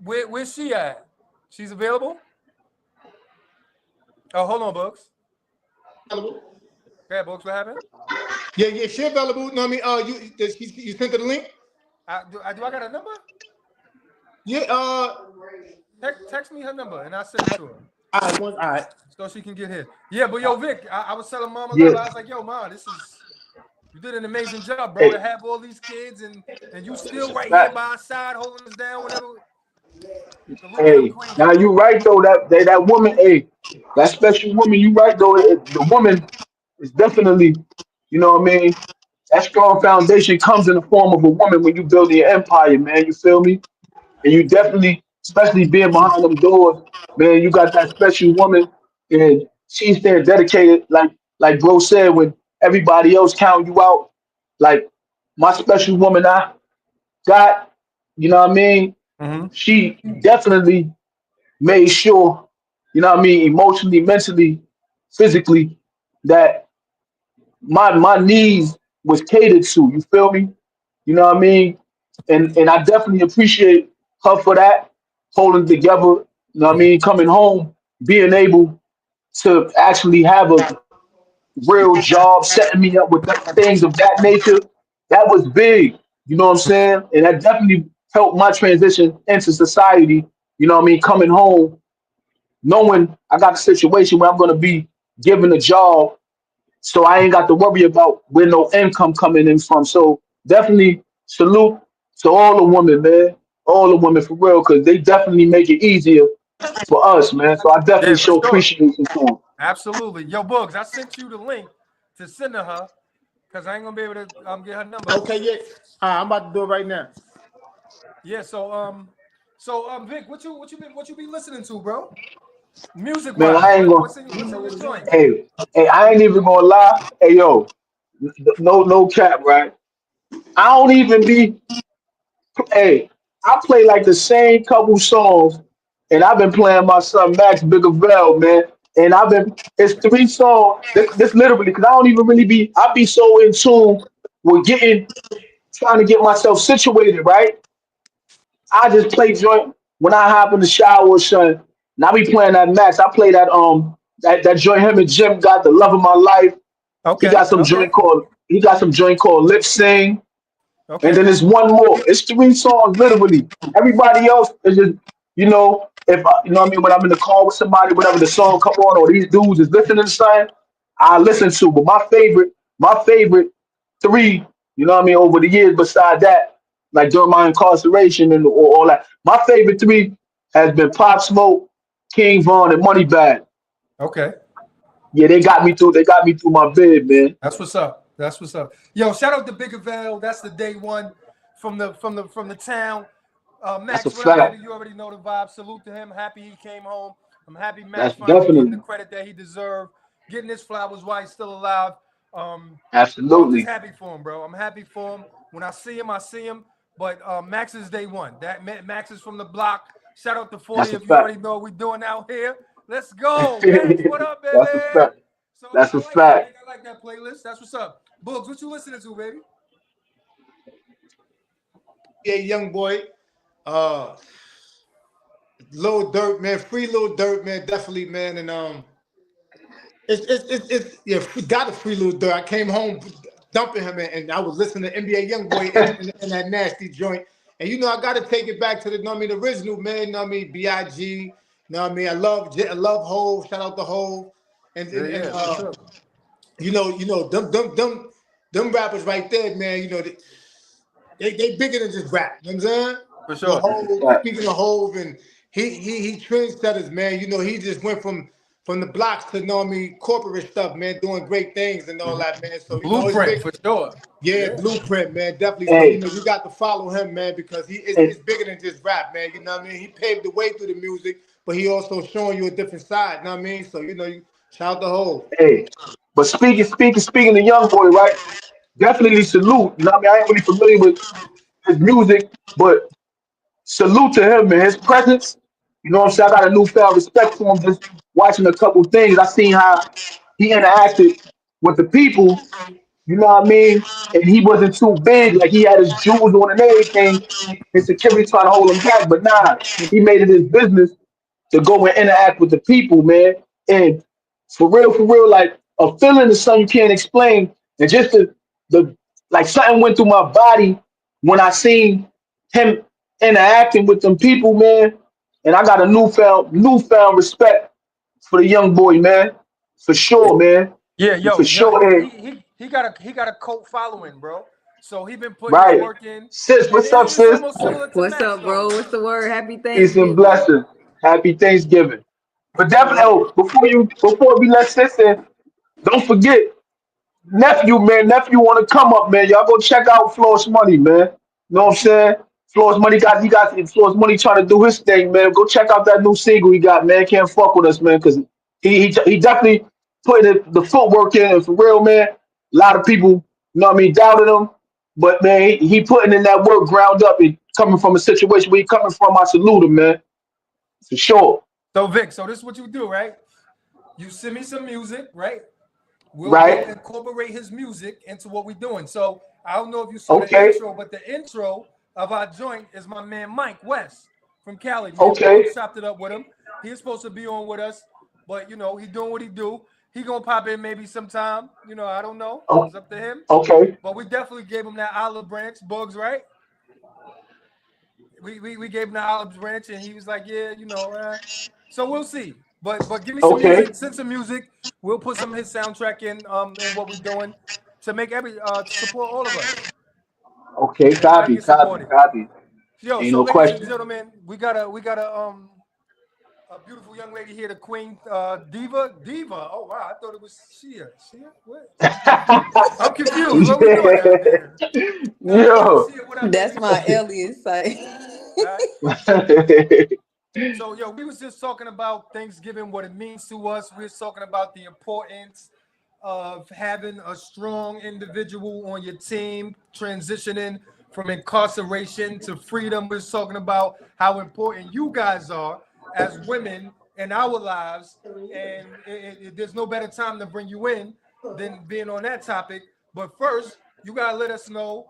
where's she at? She's available? Oh, hold on, Boogz. Available. Yeah, Boogz, what happened? Yeah, she available. No, I mean, you sent her the link? Do I got a number? Yeah, Text me her number and I'll send it to her. all right. So she can get here. Yeah, but yo, Vic, I was telling Mama Yeah. I was like, yo, Mom, you did an amazing job, bro, to have all these kids and you still right here by our side holding us down whenever. Hey, now you right though. That woman, hey, that special woman, you right though. The woman is definitely, you know what I mean. That strong foundation comes in the form of a woman when you build your empire, man. You feel me? And you definitely, especially being behind them doors, man, you got that special woman, and she's there dedicated, like bro said, when everybody else count you out. Like my special woman I got, you know what I mean? Mm-hmm. She definitely made sure, you know what I mean, emotionally, mentally, physically, that my needs was catered to. You feel me? You know what I mean? And I definitely appreciate her for that, holding together, you know what I mean, coming home, being able to actually have a real job, setting me up with things of that nature. That was big. You know what I'm saying? And that definitely helped my transition into society. You know what I mean? Coming home, knowing I got a situation where I'm gonna be given a job, so I ain't got to worry about where no income coming in from. So definitely salute to all the women, man. All the women for real, because they definitely make it easier for us, man. So I definitely Yeah, for show sure. appreciation to them. Absolutely. Yo, Boogz, I sent you the link to send to her because I ain't gonna be able to get her number. Okay, yeah. I'm about to do it right now. Yeah. So Vic, what you be listening to, bro? Music Man, wise, I ain't gonna. what's in your joint? Hey, I ain't even gonna lie. Hey, yo, no cap, right? I don't even be. Hey, I play like the same couple songs, and I've been playing my son Max Bigavell, man. And it's three songs. This literally, because I don't even really be. I be so in tune with trying to get myself situated, right? I just play joint when I hop in the shower or something. And I be playing that Max. I play that joint him and Jim got the love of my life. Okay. Okay. He got some joint called Lip Sing. And Okay. then there's one more. It's three songs literally. Everybody else is just, if you know what I mean, when I'm in the car with somebody, whatever the song come on, or these dudes is listening to something, I listen to. But my favorite three, you know what I mean, over the years, beside that, like during my incarceration and all that, my favorite three has been Pop Smoke, King Von, and Moneybag. Okay. Yeah, they got me through my bed, man. That's what's up. That's what's up. Yo, shout out to Big Avail. That's the day one from the town. That's a Max, what up, baby? fact. You already know the vibe. Salute to him. Happy he came home. I'm happy Max That's finally getting the definitely, credit that he deserved, getting his flowers while he's still alive. So I'm just absolutely. happy for him, bro. I'm happy for him. When I see him, I see him. But Max is day one. Max is from the block. Shout out to 40 That's a if you fact. already know what we're doing out here. Let's go, Max. What up, baby? That's a fact. So That's I a like that, man. fact. I like that playlist. That's what's up. Boogz, what you listening to, baby? Yeah, young boy. Uh, Lil Dirt, man. Free Lil Dirt, man. Definitely, man. And it's yeah. Got a free Lil Dirt. I came home dumping him, and I was listening to NBA YoungBoy in that nasty joint. And I got to take it back to the, the original, man. Big. I love Hove. Shout out to Hove. And Yeah, and, and yeah, for sure. them rappers right there, man. They bigger than just rap. You know what I'm saying? For But sure. That's a Hove, fact. speaking of Hove, and he trendsetters, man. He just went from the blocks to corporate stuff, man, doing great things and all that, man. So it's Blueprint, big. for sure. Yeah, Yeah. Blueprint, man, definitely. So Hey, you got to follow him, man, because and it's bigger than just rap, man. You know what I mean? He paved the way through the music, but he also showing you a different side. You know what I mean? So you shout out to Hove. hey, but speaking to young boy, right? Definitely salute. You know what I mean? I ain't really familiar with his music, but salute to him and his presence. You know what I'm saying? I got a newfound respect for him just watching a couple things. I seen how he interacted with the people, you know what I mean? And he wasn't too big, like he had his jewels on and everything. His security trying to hold him back, but nah, he made it his business to go and interact with the people, man. And for real, like a feeling is something you can't explain. And just the like something went through my body when I seen him interacting with them people, man. And I got a newfound respect for the young boy, man. For sure, man. Yeah, For yo, sure, he and he he got a cult following, bro. So he been putting his right. work in, Sis, and what's up, it's sis? almost similar to What's Max, up, bro? though. What's the word? Happy Peace and Thanksgiving. blessings. Happy Thanksgiving. But definitely, So before we let sis in, don't forget nephew want to come up, man. Y'all go check out Floss Money, man. You know what I'm saying? Floss Money Floss Money trying to do his thing, man. Go check out that new single he got, man. Can't fuck with us, man, because he definitely putting the footwork in, and for real, man. A lot of people, you know what I mean, doubted him, but man, he putting in that work ground up and coming from a situation where he coming from. I salute him, man, for sure. So Vic, so this is what you do, right? You send me some music, right? We'll Right? incorporate his music into what we're doing. So I don't know if you saw the Okay. intro, but the intro of our joint is my man Mike West from Cali. Me and Okay. Boogz chopped it up with him. He's supposed to be on with us, but you know, he doing what he do. He gonna pop in maybe sometime. You know, I don't know. Oh, It's up to him. okay. But we definitely gave him that olive branch, Boogz, right? We gave him the olive branch, and he was like, yeah, you know. So we'll see. But give me some Okay. music, send some music. We'll put some of his soundtrack in what we're doing to make to support all of us. Okay. Everybody Copy. get Copy. supported. Copy. Yo, Ain't so no ladies and question. gentlemen, we got a beautiful young lady here, the Queen Diva. Oh wow, I thought it was Shia. Shia? What? I'm confused. What we doing down Yeah. there? Nah, yo, Yo. Shia, what up, That's baby? my alias. Like, All right. So, yo, we was just talking about Thanksgiving, what it means to us. We was talking about the importance of having a strong individual on your team, transitioning from incarceration to freedom. We was talking about how important you guys are as women in our lives, and there's no better time to bring you in than being on that topic. But first, you gotta let us know.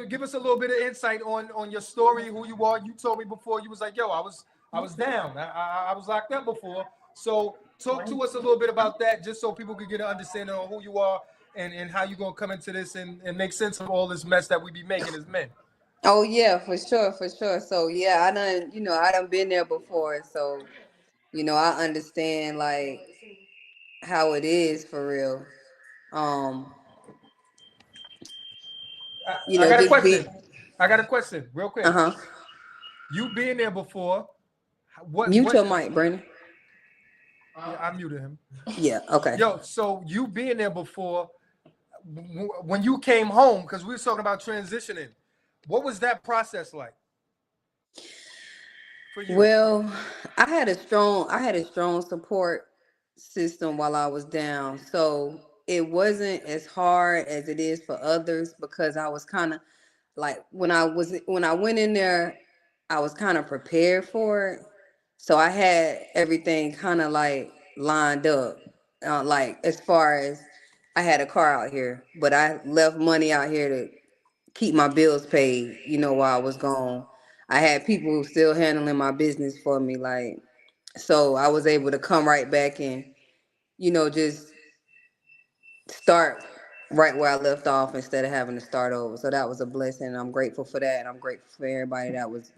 Give us a little bit of insight on your story, who you are. You told me before you was like, yo, I was down. I was locked up before. So talk to us a little bit about that, just so people could get an understanding on who you are and how you're gonna come into this and make sense of all this mess that we be making as men. oh yeah, for sure, for sure. So yeah, I done been there before. So I understand like how it is for real. Um, I got a just question. be. I got a question, real quick. Uh huh. You being there before, Mute what? your mic, Brandon. Yeah, I muted him. Yeah. Okay. Yo, so you being there before, when you came home, because we were talking about transitioning, what was that process like for you? Well, I had a strong support system while I was down. So it wasn't as hard as it is for others because I was kind of like when I went in there, I was kind of prepared for it. So I had everything kind of like lined up. Like as far as I had a car out here, but I left money out here to keep my bills paid, while I was gone. I had people who still handling my business for me, like so I was able to come right back and, just start right where I left off instead of having to start over. So that was a blessing. And I'm grateful for that. And I'm grateful for everybody that was,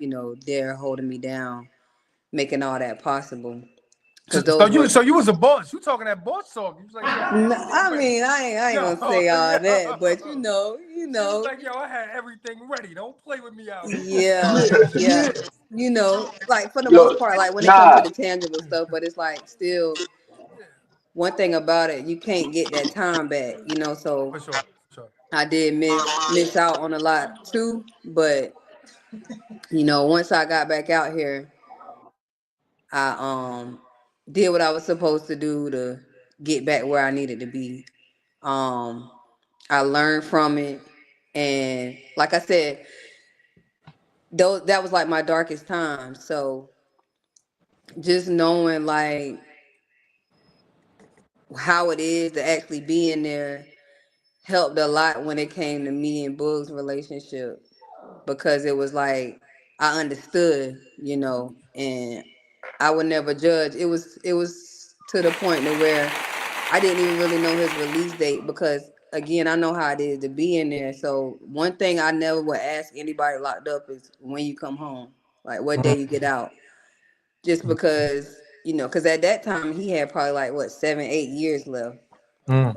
there holding me down, making all that possible. So, Because those were, so you was a boss. You talking that boss talk. You was like, yo, I had everything I ready. mean, I ain't Yo, gonna say all that, but She was like, yo, I had everything ready. Don't play with me out here. yeah, yeah, like for the Yo. most part, like when it comes to Nah. the tangible stuff, but it's like still one thing about it, you can't get that time back, so For sure, for sure. I did miss out on a lot too, but once I got back out here, I did what I was supposed to do to get back where I needed to be. Um I learned from it, and like I said, though that was like my darkest time. So just knowing like how it is to actually be in there helped a lot when it came to me and Boog's relationship, because it was like I understood, and I would never judge. It was to the point to where I didn't even really know his release date, because again, I know how it is to be in there. So one thing I never would ask anybody locked up is when you come home, like what day you get out, just because because at that time he had probably like what 7-8 years left. Mm.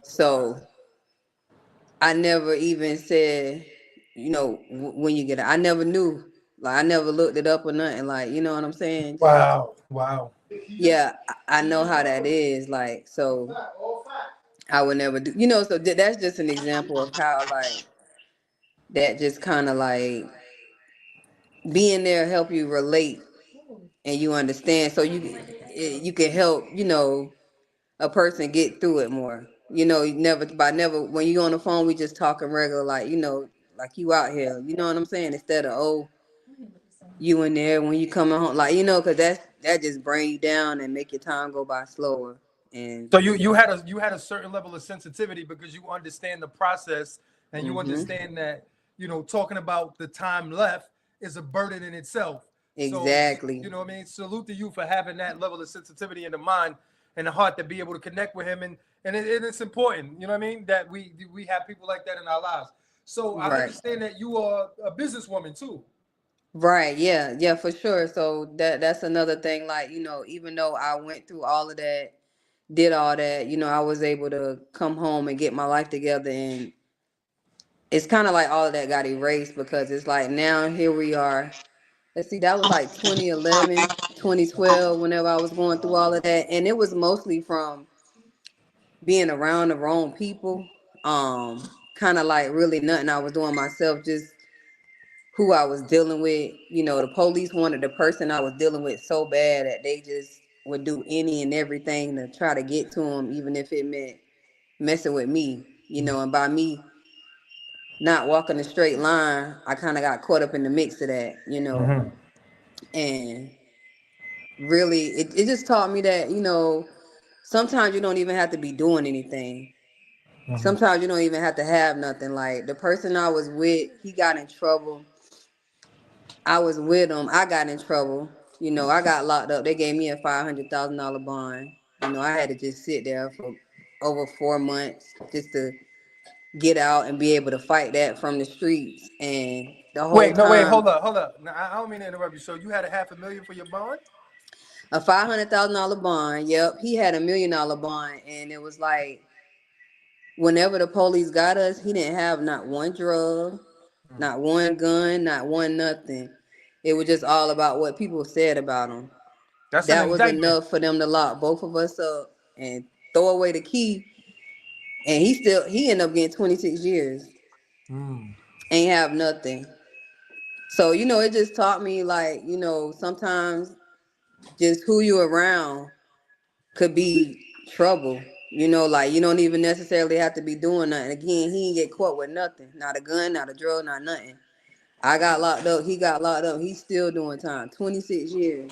So I never even said, when you get out. I never knew. Like I never looked it up or nothing. Like, you know what I'm saying? Just Wow, wow. yeah, I know how that is. Like, so I would never do. You know, so that's just an example of how like that just kind of like being there help you relate and you understand, so you can help, you know, a person get through it more. You know, you never when you on the phone, we just talking regular, like, you know, like you out here. You know what I'm saying? Instead of, oh, you in there when you coming home, like, you know, because that just bring you down and make your time go by slower. And So you had a certain level of sensitivity because you understand the process and you understand that, you know, talking about the time left is a burden in itself. So, exactly. you know what I mean? Salute to you for having that level of sensitivity in the mind and the heart to be able to connect with him, and it's important, you know what I mean, that we have people like that in our lives. So I Right. understand that you are a businesswoman too. Right. Yeah. Yeah, for sure. So that's another thing. Like, you know, even though I went through all of that, did all that, you know, I was able to come home and get my life together. And it's kind of like all of that got erased because it's like now here we are. Let's see, that was like 2011, 2012, whenever I was going through all of that. And it was mostly from being around the wrong people. Kind of like really nothing I was doing myself, just who I was dealing with. You know, the police wanted the person I was dealing with so bad that they just would do any and everything to try to get to him, even if it meant messing with me, you know. And by me not walking a straight line, I kind of got caught up in the mix of that, you know. And really, it just taught me that, you know, sometimes you don't even have to be doing anything. Sometimes you don't even have to have nothing. Like the person I was with, he got in trouble. I was with him. I got in trouble. You know, I got locked up. They gave me a $500,000 bond. You know, I had to just sit there for over 4 months just to get out and be able to fight that from the streets. And the whole Wait, no, wait, time, hold up. Now, I don't mean to interrupt you. So you had a half a million for your bond? a $500,000 bond. Yep, he had $1 million bond, and it was like whenever the police got us, he didn't have not one drug, not one gun, not one nothing. It was just all about what people said about him. That's an That was indictment. enough for them to lock both of us up and throw away the key. And he ended up getting 26 years. Ain't have nothing. So, you know, it just taught me, like, you know, sometimes just who you around could be trouble. You know, like, you don't even necessarily have to be doing nothing. Again, he didn't get caught with nothing. Not a gun, not a drug, not nothing. I got locked up. He got locked up. He's still doing time. 26 years.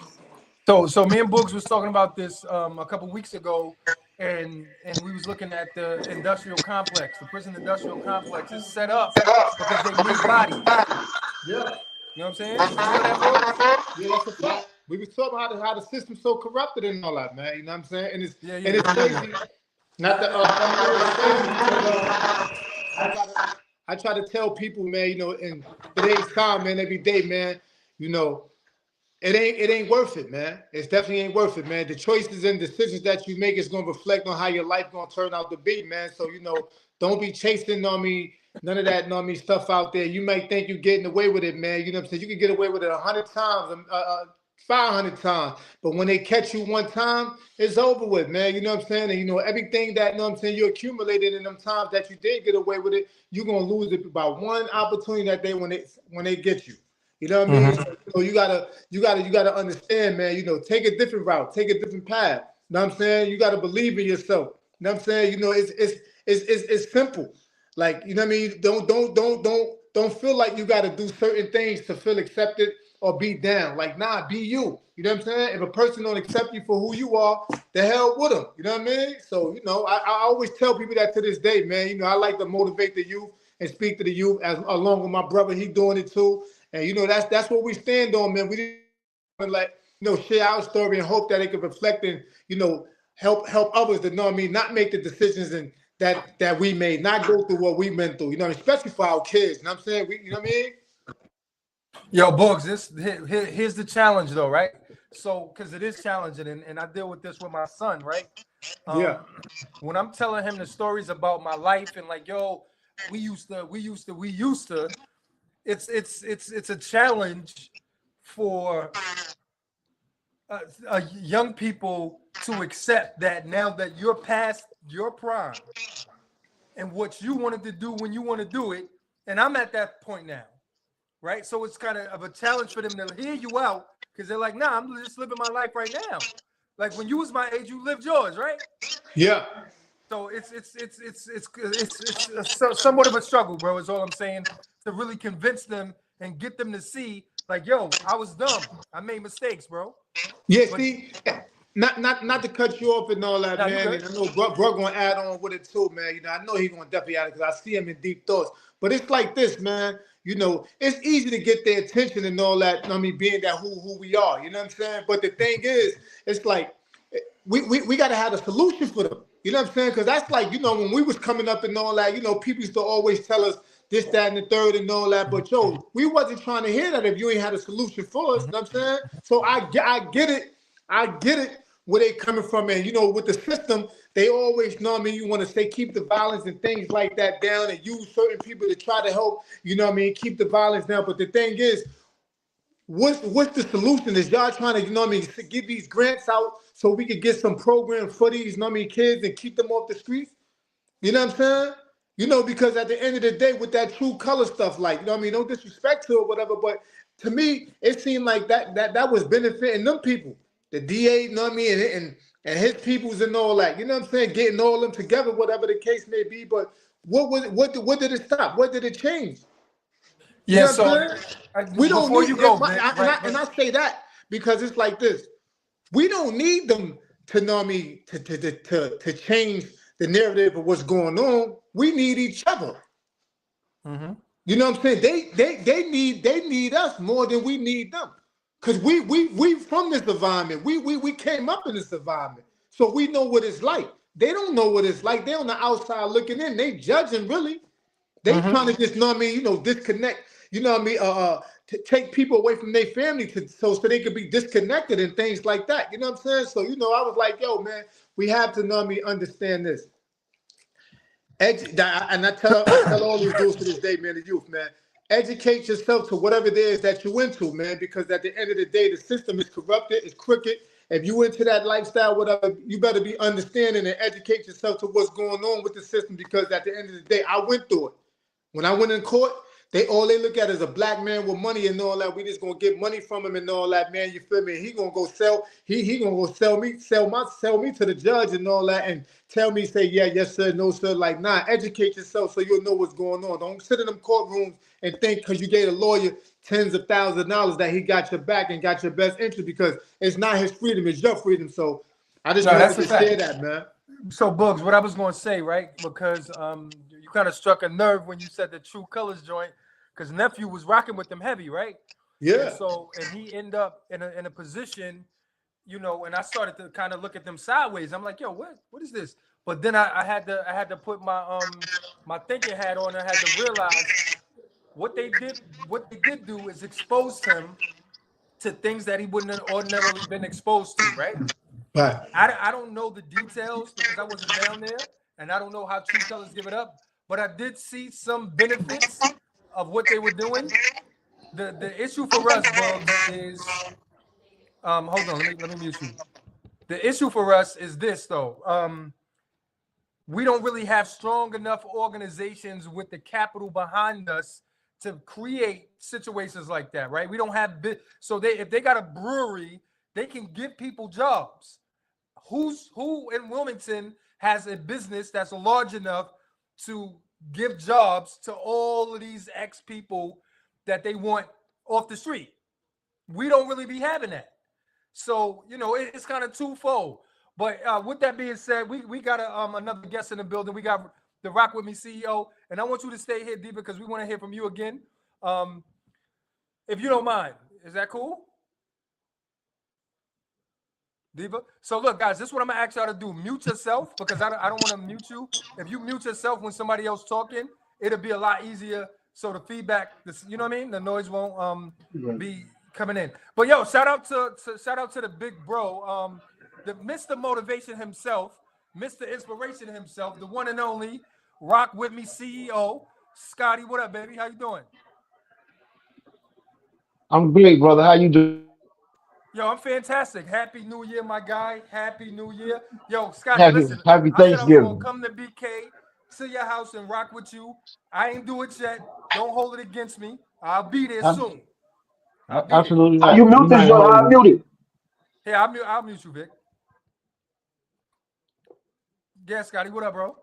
So me and Boogz was talking about this a couple weeks ago, and we was looking at the industrial complex. The prison industrial complex is set up because they make bodies. Yeah. You know what I'm saying? You know that, Boogz? Yeah, that's a fact. We was talking about how the system's so corrupted and all that, man. You know what I'm saying? And it's Yeah, and it's crazy. Not the it's crazy because I try to tell people, man, you know, in today's time, man, every day, man, you know, it ain't worth it, man. It's definitely ain't worth it, man. The choices and decisions that you make is gonna reflect on how your life gonna turn out to be, man. So you know, don't be chasing on me, none of that on me stuff out there. You might think you're getting away with it, man. You know what I'm saying? You can get away with it 100 times, 500 times, but when they catch you one time, it's over with, man. You know what I'm saying? And you know everything that, you know what I'm saying, you accumulated in them times that you did get away with it, you're gonna lose it by one opportunity that they when they get you. You know what I mean? So you gotta understand, man. You know, take a different route, take a different path. You know what I'm saying? You gotta believe in yourself. You know what I'm saying? You know, it's simple. Like, you know what I mean? Don't feel like you gotta do certain things to feel accepted or be down. Like, nah, be you. You know what I'm saying? If a person don't accept you for who you are, the hell with them. You know what I mean? So, you know, I always tell people that to this day, man. You know, I like to motivate the youth and speak to the youth as along with my brother. He doing it too. And you know, that's what we stand on, man. We didn't like, you know, share our story and hope that it could reflect and, you know, help others to know what I mean, not make the decisions and that we made, not go through what we went through, you know, especially for our kids. You know what I'm saying? You know what I mean? Yo, Boogz, here's the challenge though, right? So, because it is challenging, and I deal with this with my son, right? Yeah. When I'm telling him the stories about my life and like, yo, we used to, it's a challenge for young people to accept that now that you're past your prime and what you wanted to do when you want to do it, and I'm at that point now, right? So it's kind of a challenge for them to hear you out because they're like, nah, I'm just living my life right now. Like when you was my age, you lived yours, right? Yeah. So it's somewhat of a struggle, bro. Is all I'm saying, to really convince them and get them to see, like, yo, I was dumb. I made mistakes, bro. Yeah, But, see, not to cut you off and all that, man. And I know bro gonna add on with it too, man. You know, I know he's gonna definitely add it because I see him in deep thoughts. But it's like this, man. You know, it's easy to get their attention and all that. I mean, being that who we are, you know what I'm saying? But the thing is, it's like we got to have a solution for them. You know what I'm saying? Because that's like, you know, when we was coming up and all that, you know, people used to always tell us this, that, and the third and all that. But, yo, we wasn't trying to hear that if you ain't had a solution for us. You know what I'm saying? So I get it. I get it where they coming from. And, you know, with the system, they always, you know what I mean, you want to say keep the violence and things like that down and use certain people to try to help, you know what I mean, keep the violence down. But the thing is, what's the solution? Is y'all trying to, you know what I mean, to give these grants out so we could get some program for these, you know what I mean, kids and keep them off the streets? You know what I'm saying? You know, because at the end of the day, with that true color stuff, like, you know what I mean, no disrespect to it, whatever, but to me, it seemed like that was benefiting them people. The DA, you know what I mean, and his peoples and all that. You know what I'm saying? Getting all of them together, whatever the case may be. But what did it stop? What did it change? You know what I'm saying? We don't need, and I say that because it's like this. We don't need them to know me to change the narrative of what's going on. We need each other. mm-hmm. You know what I'm saying? They need us more than we need them. Cause we from this environment. We came up in this environment. So we know what it's like. They don't know what it's like. They're on the outside looking in. They judging really. They trying to just, know what I mean, you know, disconnect, you know what I mean, to take people away from their family so they could be disconnected and things like that. You know what I'm saying? So, you know, I was like, yo, man, we have to, know what I mean, understand this. And I tell all these dudes to this day, man, the youth, man, educate yourself to whatever it is that you're into, man, because at the end of the day, the system is corrupted, it's crooked. If you into that lifestyle, whatever, you better be understanding and educate yourself to what's going on with the system, because at the end of the day, I went through it. When I went in court, they look at is a black man with money and all that. We just gonna get money from him and all that, man. You feel me? He gonna go sell. He gonna go sell me to the judge and all that, and tell me, say, yeah, yes sir, no sir. Like, nah, educate yourself so you'll know what's going on. Don't sit in them courtrooms and think because you gave a lawyer tens of thousands of dollars that he got your back and got your best interest, because it's not his freedom, it's your freedom. So I just wanted to share that, man. So, Boogz, what I was going to say, right? Because you kind of struck a nerve when you said the True Colors joint, because nephew was rocking with them heavy, right? Yeah. And he ended up in a position, you know, and I started to kind of look at them sideways. I'm like, yo, what is this? But then I had to put my my thinking hat on. I had to realize what they did do is expose him to things that he wouldn't have ordinarily been exposed to, right? Right. I don't know the details because I wasn't down there, and I don't know how True Colors give it up, but I did see some benefits of what they were doing. The issue for us, Boogz, is hold on, let me mute you. The issue for us is this though. We don't really have strong enough organizations with the capital behind us to create situations like that, right? We don't have so if they got a brewery, they can give people jobs. Who in Wilmington has a business that's large enough to give jobs to all of these ex-people that they want off the street? We don't really be having that. So, you know, it's kind of twofold. But with that being said, we got another guest in the building. We got the Rock With Me CEO. And I want you to stay here, D, because we want to hear from you again. If you don't mind. Is that cool? Diva. So look, guys, this is what I'm gonna ask y'all to do. Mute yourself, because I don't want to mute you. If you mute yourself when somebody else talking, it'll be a lot easier. So the feedback, you know what I mean? The noise won't be coming in. But yo, shout out to the big bro, the Mr. Motivation himself, Mr. Inspiration himself, the one and only Rock With Me CEO, Scotty. What up, baby? How you doing? I'm great, brother. How you doing? Yo, I'm fantastic. Happy New Year, my guy. Happy New Year. Yo, Scotty, Happy listen. Happy I said I was gonna Thanksgiving. come to BK, to your house, and rock with you. I ain't do it yet. Don't hold it against me. I'll be there soon. I'll be there. Absolutely How not. you You're I'll mute be this, there. Joe? How I mute it? Hey, I'll mute you, Vic. Yeah, Scotty, what up, bro?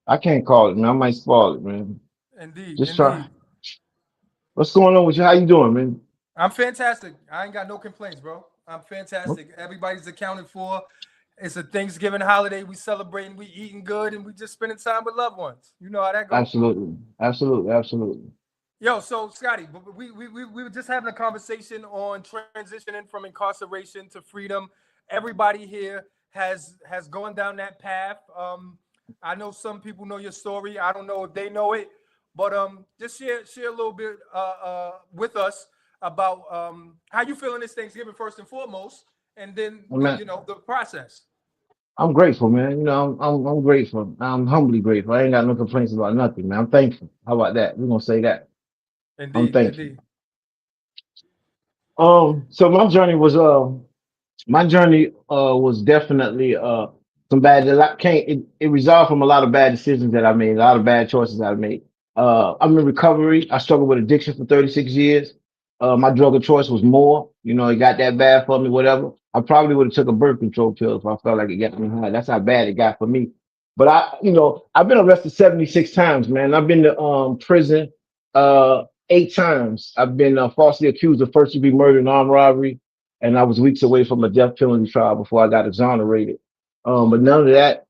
I can't call it, man. I might spoil it, man. Indeed, Just try. indeed. What's going on with you? How you doing, man? I'm fantastic. I ain't got no complaints, bro. I'm fantastic. Everybody's accounted for. It's a Thanksgiving holiday. We celebrating, we eating good, and we just spending time with loved ones. You know how that go. Absolutely. Absolutely. Absolutely. Yo, so Scotty, we were just having a conversation on transitioning from incarceration to freedom. Everybody here has gone down that path. I know some people know your story. I don't know if they know it, but just share a little bit with us about how you feeling this Thanksgiving first and foremost, and then Man, the process. I'm grateful, man. I'm grateful. I'm humbly grateful. I ain't got no complaints about nothing, man. I'm thankful. How about that? We're gonna say that. I'm Indeed, thankful. indeed. So my journey was definitely some bad, a lot came it resolved from a lot of bad decisions that I made, a lot of bad choices I made. I'm in recovery. I struggled with addiction for 36 years. My drug of choice was more. It got that bad for me, whatever. I probably would have took a birth control pill if I felt like it got me high. That's how bad it got for me. But I've been arrested 76 times, man. I've been to prison 8 times. I've been falsely accused of first degree murder and armed robbery, and I was weeks away from a death penalty trial before I got exonerated. But none of that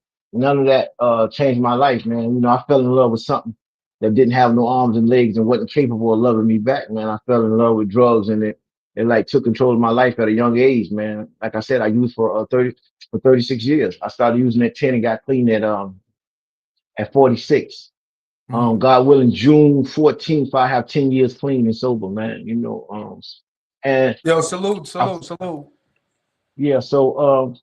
changed my life, man. I fell in love with something that didn't have no arms and legs and wasn't capable of loving me back, man. I fell in love with drugs, and it like took control of my life at a young age, man. Like I said, I used for 36 years. I started using at 10 and got clean at 46. Mhm. God willing, June 14th, I have 10 years clean and sober, man. And Yo, salute, I salute, salute. Yeah, so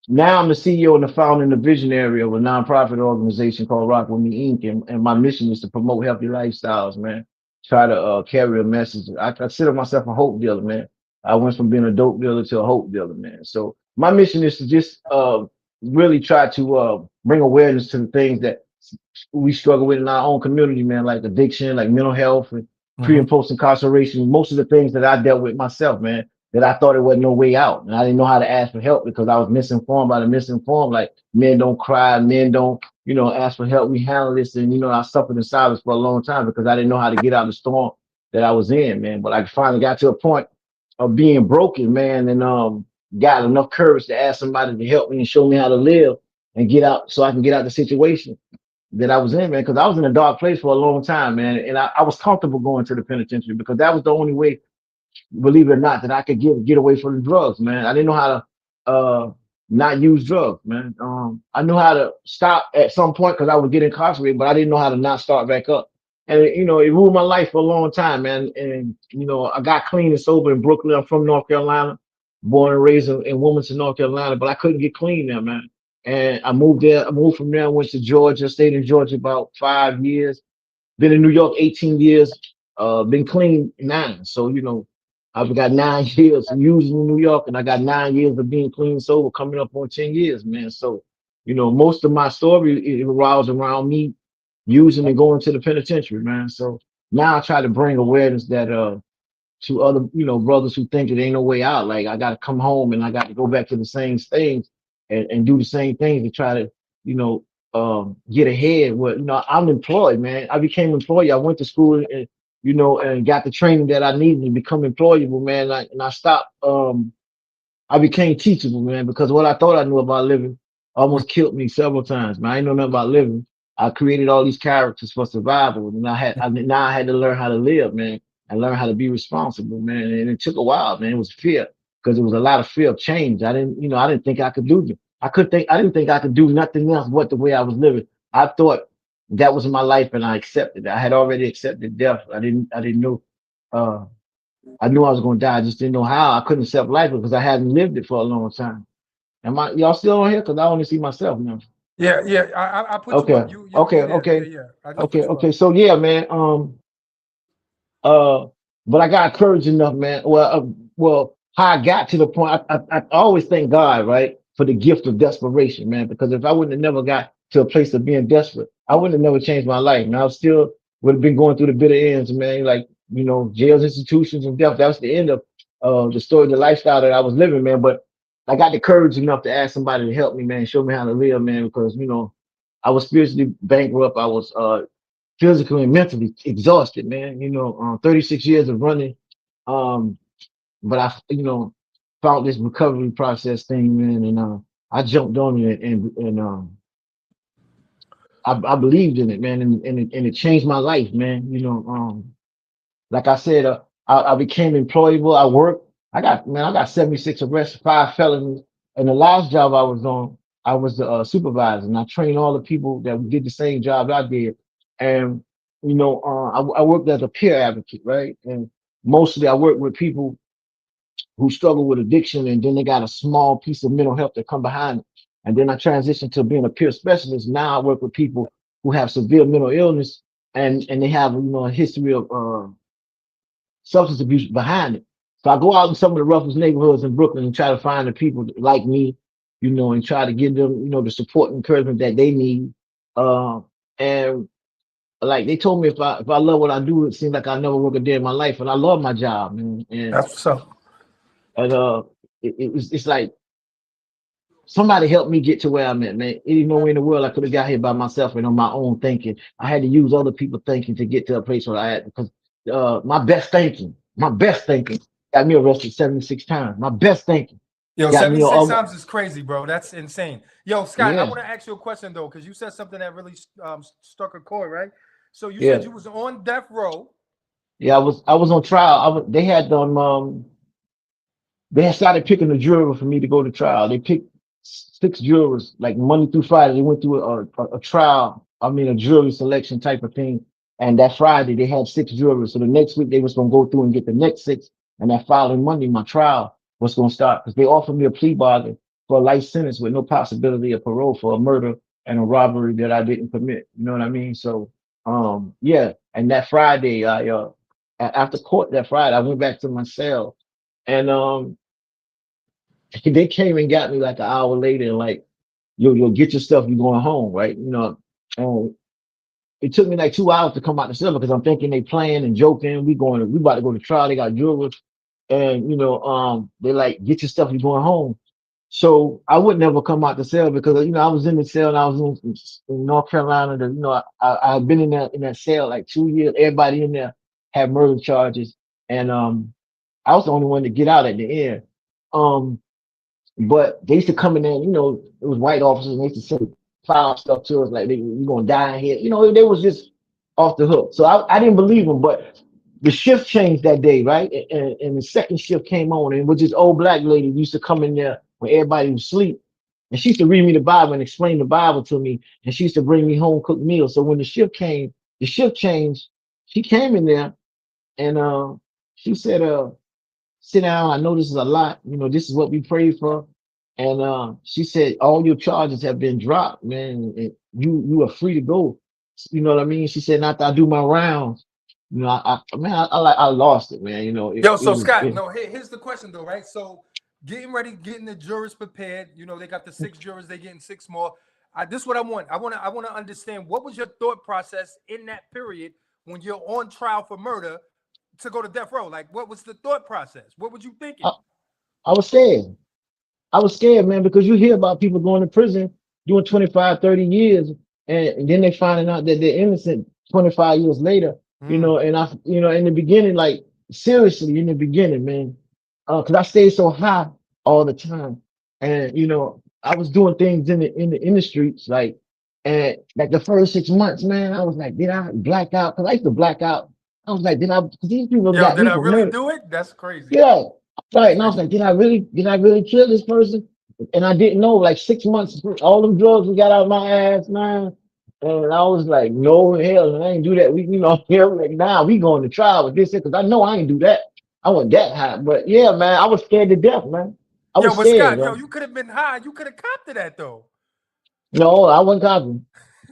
now I'm the CEO and the founder and the visionary of a nonprofit organization called Rock With Me Inc. And my mission is to promote healthy lifestyles, man. Try to carry a message. I consider myself a hope dealer, man. I went from being a dope dealer to a hope dealer, man. So my mission is to just really try to bring awareness to the things that we struggle with in our own community, man, like addiction, like mental health, and pre Mhm. and post incarceration. Most of the things that I dealt with myself, man, that I thought it wasn't no way out. And I didn't know how to ask for help because I was misinformed by the misinformed. Like men don't cry, men don't, ask for help. We handle this. And, I suffered in silence for a long time because I didn't know how to get out of the storm that I was in, man. But I finally got to a point of being broken, man, and got enough courage to ask somebody to help me and show me how to live and get out so I can get out the situation that I was in, man, because I was in a dark place for a long time, man. And I was comfortable going to the penitentiary because that was the only way, believe it or not, that I could get away from the drugs, man. I didn't know how to not use drugs, man. I knew how to stop at some point because I would get incarcerated, but I didn't know how to not start back up. And it ruled my life for a long time, man. And I got clean and sober in Brooklyn. I'm from North Carolina, born and raised in Wilmington, North Carolina, but I couldn't get clean there, man. And I moved there. I moved from there. Went to Georgia. Stayed in Georgia about 5 years. Been in New York 18 years. Been clean 9. So I've got 9 years of using in New York, and I got 9 years of being clean sober, coming up on 10 years, man. So most of my story it revolves around me using and going to the penitentiary, man. So now I try to bring awareness that to other, brothers who think it ain't no way out. Like I got to come home and I got to go back to the same things and do the same things to try to, get ahead. Well, I'm employed, man. I became employed. I went to school and got the training that I needed to become employable, man. And I stopped. I became teachable, man, because what I thought I knew about living almost killed me several times, man. I ain't know nothing about living. I created all these characters for survival, and now I had to learn how to live, man, and learn how to be responsible, man. And it took a while, man. It was fear because it was a lot of fear of change. I didn't think I could do it. I didn't think I could do nothing else but the way I was living. I thought that was my life, and I accepted it. I had already accepted death. I didn't know. Uh, I knew I was going to die. I just didn't know how. I couldn't accept life because I hadn't lived it for a long time. Y'all still on here? Because I only see myself now. Yeah, yeah. I put you Okay, up. You okay, there? Yeah, okay, yeah. I just okay, put you okay. up. So yeah, man. Uh, but I got courage enough, man. Well, how I got to the point. I always thank God, right, for the gift of desperation, man. Because if I wouldn't have never got to a place of being desperate, I wouldn't have never changed my life. And I still would have been going through the bitter ends, man. Like, jails, institutions, and death. That was the end of the story, the lifestyle that I was living, man. But I got the courage enough to ask somebody to help me, man, show me how to live, man. Because I was spiritually bankrupt. I was physically and mentally exhausted, man. 36 years of running. Um, but found this recovery process thing, man, and I jumped on it and I believed in it, man, and it changed my life, man. Like I said, I became employable. I worked. I got 76 arrests, 5 felonies, and the last job I was on, I was the supervisor, and I trained all the people that did the same job I did, and I worked as a peer advocate, right, and mostly I worked with people who struggle with addiction, and then they got a small piece of mental health that come behind it. And then I transitioned to being a peer specialist. Now I work with people who have severe mental illness, and they have a history of substance abuse behind it. So I go out in some of the roughest neighborhoods in Brooklyn and try to find the people like me, and try to give them the support and encouragement that they need. And like they told me, if I love what I do, it seems like I never work a day in my life, and I love my job, man. And That's what's up. and it's like somebody helped me get to where I'm at, man. Ain't no way in the world I could have got here by myself and on my own thinking. I had to use other people thinking to get to a place where I at, because my best thinking got me arrested 76 times. My best thinking Yo, got me 76 all times is crazy, bro. That's insane. Yo, Scott, I yeah, want to ask you a question though, because you said something that really struck a chord, right? So you said yeah, you was on death row. yeah. I was on trial. They had they had started picking a juror for me to go to trial. They picked 6 jurors, like Monday through Friday. They went through a trial, I mean, a jury selection type of thing. And that Friday, they had 6 jurors. So the next week, they was going to go through and get the next 6. And that following Monday, my trial was going to start, because they offered me a plea bargain for a life sentence with no possibility of parole for a murder and a robbery that I didn't commit. You know what I mean? So, yeah. And that Friday, after court that Friday, I went back to my cell, and they came and got me like an hour later, and like, you'll get your stuff, you're going home, right? And it took me like 2 hours to come out the cell, because I'm thinking they playing and joking. We about to go to trial. They got jurors, and they like, get your stuff, you're going home. So I would never come out the cell, because I was in the cell, and I was in North Carolina. I had been in that cell like 2 years. Everybody in there had murder charges, and I was the only one to get out at the end. Um, but they used to come in there, it was white officers, and they used to say foul stuff to us, like, you're gonna die in here. They was just off the hook. So I didn't believe them. But the shift changed that day, right? And the second shift came on, and with this old black lady used to come in there when everybody was asleep. And she used to read me the Bible and explain the Bible to me. And she used to bring me home cooked meals. So when the shift changed, she came in there, and she said, sit down. I know this is a lot. This is what we prayed for. And she said, all your charges have been dropped, man. And you are free to go. You know what I mean? She said, after I do my rounds, I lost it, man. Yo, It so was Scott, it, no, here's the question though, right? So getting ready, getting the jurors prepared. They got the 6 jurors, they getting 6 more. This is what I want. I want to understand, what was your thought process in that period when you're on trial for murder to go to death row? Like, what was the thought process? What were you thinking? I, I was scared. I was scared, man, because you hear about people going to prison doing 25, 30 years, and then they finding out that they're innocent 25 years later, Mm. and in the beginning, like, seriously, in the beginning, man, because I stayed so high all the time. And, I was doing things in the streets, like, and like the first 6 months, man, I was like, did I black out? Because I used to black out. I was like, because these people Yo, got did me I for really murder. do it? That's crazy. Yeah. Right. That's And I was crazy. like, did I really kill this person? And I didn't know, like 6 months, all them drugs we got out of my ass, man. And I was like, no, hell, I ain't do that. Here, like, nah, we going to trial with this, because I know I ain't do that. I wasn't that high. But yeah, man, I was scared to death, man. I Yo, was but scared, Scott, yo, yo. you could have been high. You could have copped to that though. No, I wasn't copying.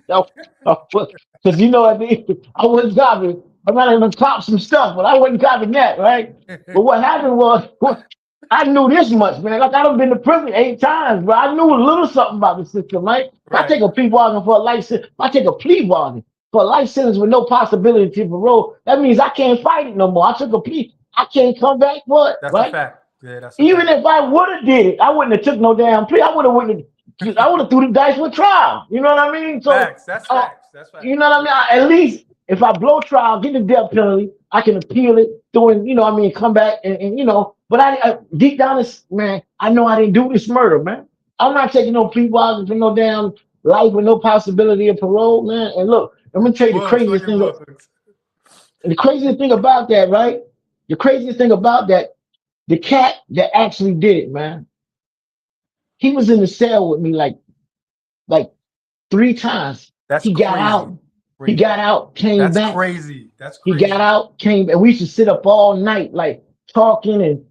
No, because you know what I mean? I wasn't copying. I might have cop some stuff, but I wasn't copying that, right? But what happened was, I knew this much, man. Like I done been to prison 8 times, bro. I knew a little something about the system, right? If I Right. take a plea bargain for a life sentence, if I take a plea bargain for a life sentence with no possibility of parole, that means I can't fight it no more. I took a plea. I can't come back for it, That's a right? fact. Yeah, that's a Even fact. if I would have did it, I wouldn't have took no damn plea. I would have threw the dice with trial. You know what I mean? So, Facts. That's uh, facts. That's facts. you know what I mean? At least if I blow trial, get the death penalty, I can appeal it, doing, you know what I mean, come back and you know. But I deep down, this man, I know I didn't do this murder, man. I'm not taking no plea bargains for no damn life with no possibility of parole, man. And look, I'm gonna tell you the Bugs, look craziest at thing. Bugs. The craziest thing about that, right? The craziest thing about that, the cat that actually did it, man. He was in the cell with me like 3 times. That's He got crazy. out. He Crazy. got out, came That's back. crazy. That's He got crazy. out, came, and we used to sit up all night, like talking and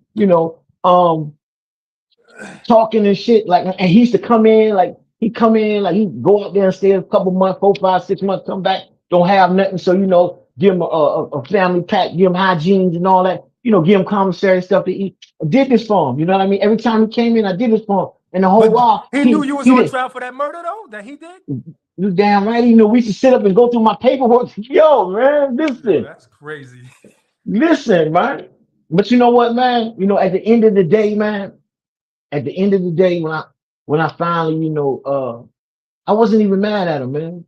talking and shit. Like, and he used to come in, like he come in, like he go out there and stay a couple months, 4, 5, 6 months, come back, don't have nothing. So give him a family pack, give him hygienes and all that. Give him commissary stuff to eat. I did this for him. You know what I mean? Every time he came in, I did this for him. And the whole But while, he knew you was he on did. trial for that murder though, that he did? You damn right. We used to sit up and go through my paperwork. Yo, man, Yo, listen. that's crazy. Listen, man. But you know what, man? At the end of the day, man, at the end of the day, when I finally, I wasn't even mad at him, man.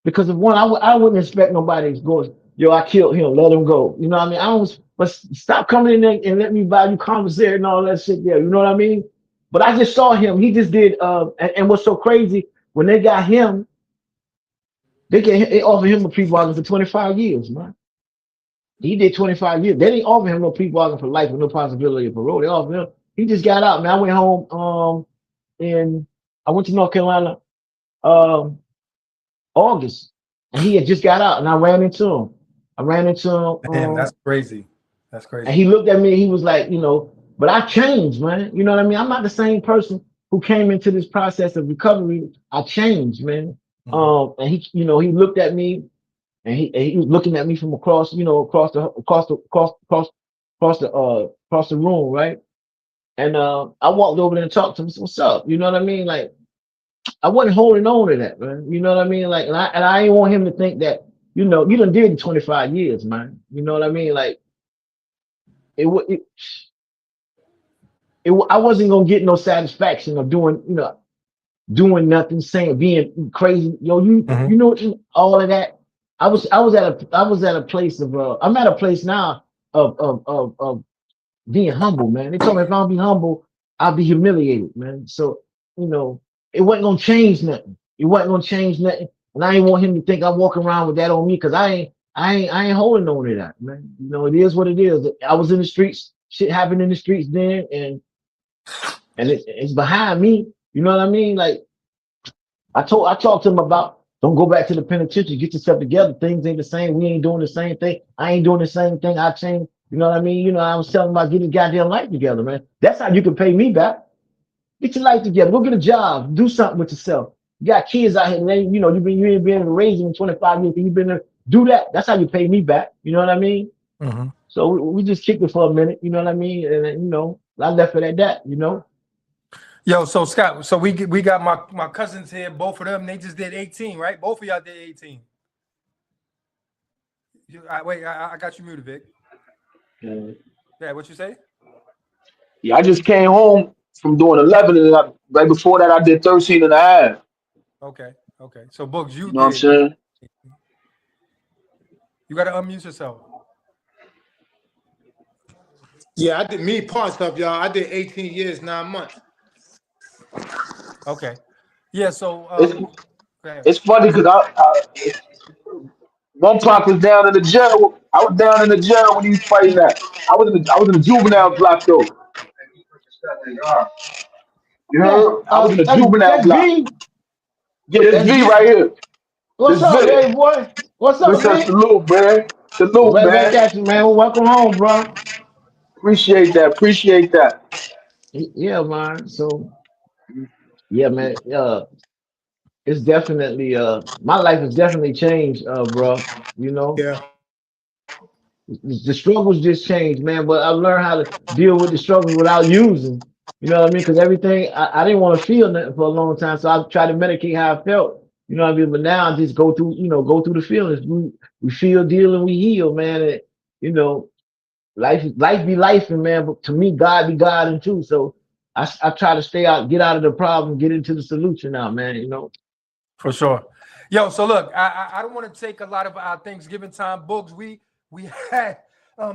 Because of one, I wouldn't expect nobody to go, yo, I killed him, let him go. You know what I mean? But stop coming in there and let me buy you commissary and all that shit there. You know what I mean? But I just saw him. He just did, and what's so crazy, when they got him, they offered him a plea bargain for 25 years, man. He did 25 years. They didn't offer him no plea bargain for life with no possibility of parole. They offered him. He just got out. Man, I went home and I went to North Carolina August, and he had just got out, and I ran into him. I ran into him, Damn, that's crazy. That's and crazy. he looked at me. He was like, but I changed, man. You know what I mean? I'm not the same person who came into this process of recovery. I changed, man. And he looked at me. And he was looking at me from across, across the room, right? And I walked over there and talked to him. Said, what's up? You know what I mean? Like I wasn't holding on to that, man. You know what I mean? Like, and I didn't want him to think that, you done did 25 years, man. You know what I mean? Like I wasn't gonna get no satisfaction of doing nothing, being crazy. All of that. I was at a place of I'm at a place now of being humble, man. They told me if I don't be humble, I'll be humiliated, man. So, it wasn't gonna change nothing. It wasn't gonna change nothing. And I ain't want him to think I'm walking around with that on me, because I ain't holding on to that, man. It is what it is. I was in the streets, shit happened in the streets then, and it's behind me. You know what I mean? Like I talked to him about, don't go back to the penitentiary, get yourself together. Things ain't the same. We ain't doing the same thing. I ain't doing the same thing. I changed. You know what I mean? I was telling him about getting goddamn life together, man. That's how you can pay me back. Get your life together. Go get a job. Do something with yourself. You got kids out here, and you ain't been able to raise them in 25 years. You've been there. Do that. That's how you pay me back. You know what I mean? So we just kicked it for a minute. You know what I mean? And I left it at that. Yo, so Scott, so we got my cousins here, both of them, they just did 18, right? Both of y'all did 18. Wait, I got you muted, Vic. Yeah, what you say? Yeah, I just came home from doing 11, and right before that, I did 13 and a half. Okay. So Boogz, you You know what I'm did. saying? You got to unmute yourself. Yeah, I did me part stuff, y'all. I did 18 years, 9 months. Okay. Yeah, so it's funny because one pop was down in the jail. I was down in the jail when he was fighting that. I was in the juvenile block though. You Yeah. heard? I was in the juvenile That's block. V. Yeah, this That's V V. right here. What's This up, Vic. hey boy? What's up, What's up, V? salute, man? Salute, Right back man. at you, man. Welcome home, bro. Appreciate that. Appreciate that. Yeah, man. So yeah, man. It's definitely my life has definitely changed, bro. Yeah. The struggles just changed, man. But I learned how to deal with the struggles without using. You know what I mean? Because everything I didn't want to feel nothing for a long time, so I tried to medicate how I felt. You know what I mean? But now I just go through, go through the feelings. We feel, deal, and we heal, man. And, you know, life be life, and man. But to me, God be God and too. So I try to stay out, get out of the problem, get into the solution now, man. You know. For sure. Yo, so look, I don't want to take a lot of our Thanksgiving time books. We had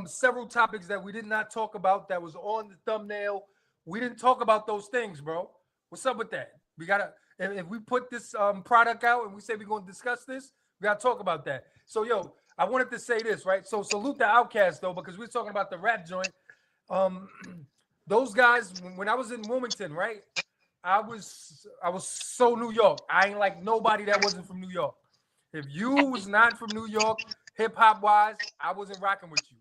several topics that we did not talk about that was on the thumbnail. We didn't talk about those things, bro. What's up with that? We gotta, if we put this product out and we say we're gonna discuss this, we gotta talk about that. So yo, I wanted to say this, right? So salute the Outcast though, because we're talking about the rap joint. Those guys, when I was in Wilmington, right? I was so New York. I ain't like nobody that wasn't from New York. If you was not from New York, hip hop wise, I wasn't rocking with you.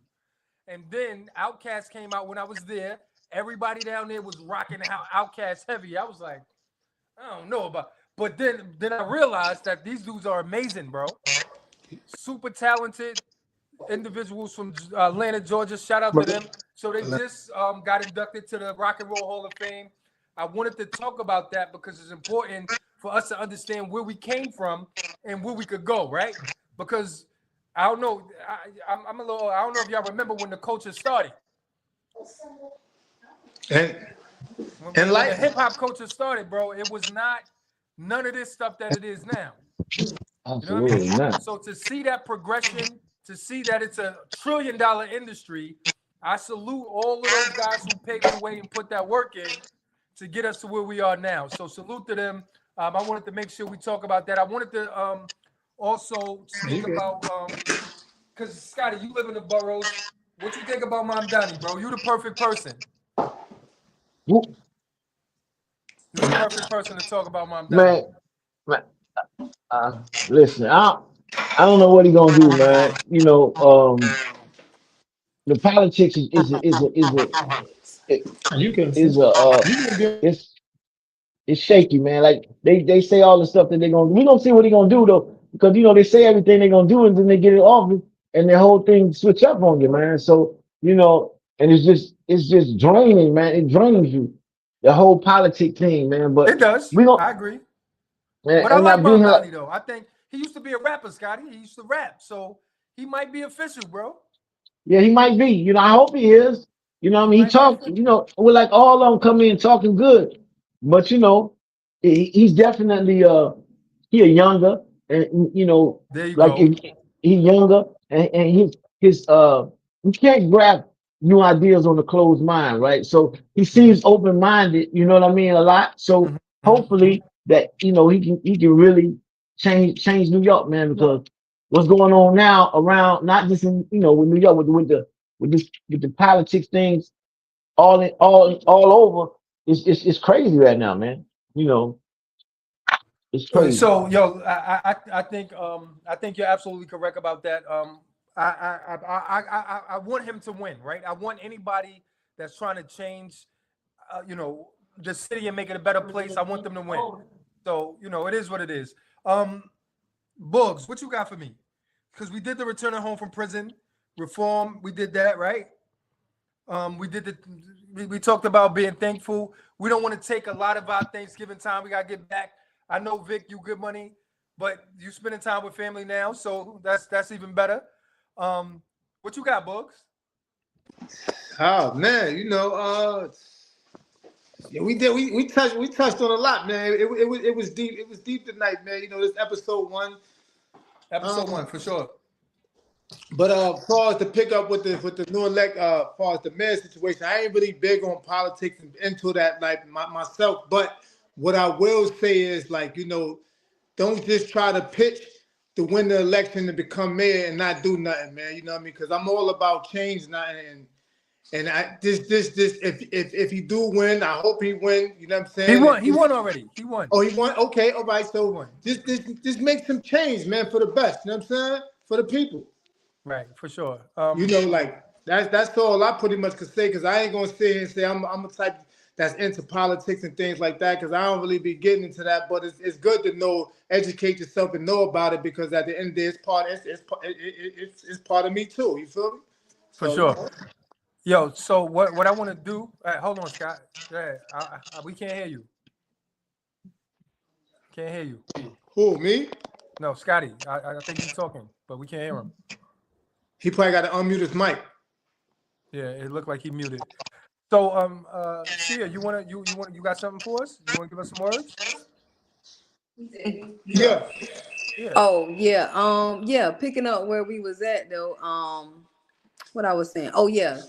And then Outkast came out when I was there. Everybody down there was rocking Outkast heavy. I was like, I don't know about. But then I realized that these dudes are amazing, bro. Super talented individuals from Atlanta, Georgia. Shout out to them. So they just got inducted to the Rock and Roll Hall of Fame. I wanted to talk about that because it's important for us to understand where we came from and where we could go, right? Because I don't know, I'm a little. I don't know if y'all remember when the culture started. And when the hip hop culture started, bro, it was not none of this stuff that it is now. Absolutely you know what I mean? not. So to see that progression, to see that it's a $1 trillion industry, I salute all of those guys who paved the way and put that work in to get us to where we are now. So salute to them. I wanted to make sure we talk about that. I wanted to also speak about because Scotty, you live in the boroughs. What you think about Mom Donnie, bro? You the perfect person. You're the perfect person to talk about Mom Donnie. Man, listen, I don't know what he gonna do, man. You know, the politics you can is a it's shaky, man. Like they say all the stuff that they're gonna do. We don't see what he gonna do though, because they say everything they're gonna do and then they get it off and the whole thing switch up on you, man. So, and it's just draining, man. It drains you. The whole politic thing, man. But it does. We don't I agree. man, but I like Mom Donnie though. I think he used to be a rapper, Scotty. He used to rap. So he might be official, bro. Yeah, he might be. I hope he is. I mean, he talked, we're like all of them coming in talking good. But he's definitely he a younger and there you like go. He younger and his you can't grab new ideas on a closed mind, right? So he seems open minded, you know what I mean, a lot. So hopefully that he can really change New York, man, because what's going on now around not just in with New York with the politics things all over, it's crazy right now, man. It's crazy. So yo, I think you're absolutely correct about that. I want him to win, right? I want anybody that's trying to change the city and make it a better place. I want them to win. So it is what it is. Boogz, what you got for me? Because we did the returning home from prison reform. We did that, right? We talked about being thankful. We don't want to take a lot of our Thanksgiving time. We gotta get back. I know, Vic, you good money, but you spending time with family now, so that's even better. What you got, Boogz? Oh man, yeah, we touched on a lot, man. It was deep. It was deep tonight, man. This episode one. Episode one for sure. But as far as to pick up with the new elect, as far as the mayor situation, I ain't really big on politics and into that like myself. But what I will say is don't just try to pitch to win the election to become mayor and not do nothing, man. You know what I mean? Because I'm all about change now, and if he do win, I hope he win. You know what I'm saying? He won already. He won. Oh, he won. Okay, all right. So just make some change, man, for the best. You know what I'm saying? For the people. Right, for sure. That's all I pretty much could say, because I ain't gonna sit here and say I'm a type that's into politics and things like that, because I don't really be getting into that. But it's good to educate yourself and know about it, because at the end of the day, it's part of me too. You feel me? For sure. Yo, so what I want to do? Hold on, Scott. Go ahead. We can't hear you. Can't hear you. Who, me? No, Scotty. I think he's talking, but we can't hear him. He probably got to unmute his mic. Yeah, it looked like he muted. So, Sia, you got something for us? You want to give us some words? Yeah. Yeah. Oh yeah, yeah. Picking up where we was at though. What I was saying. Oh yeah,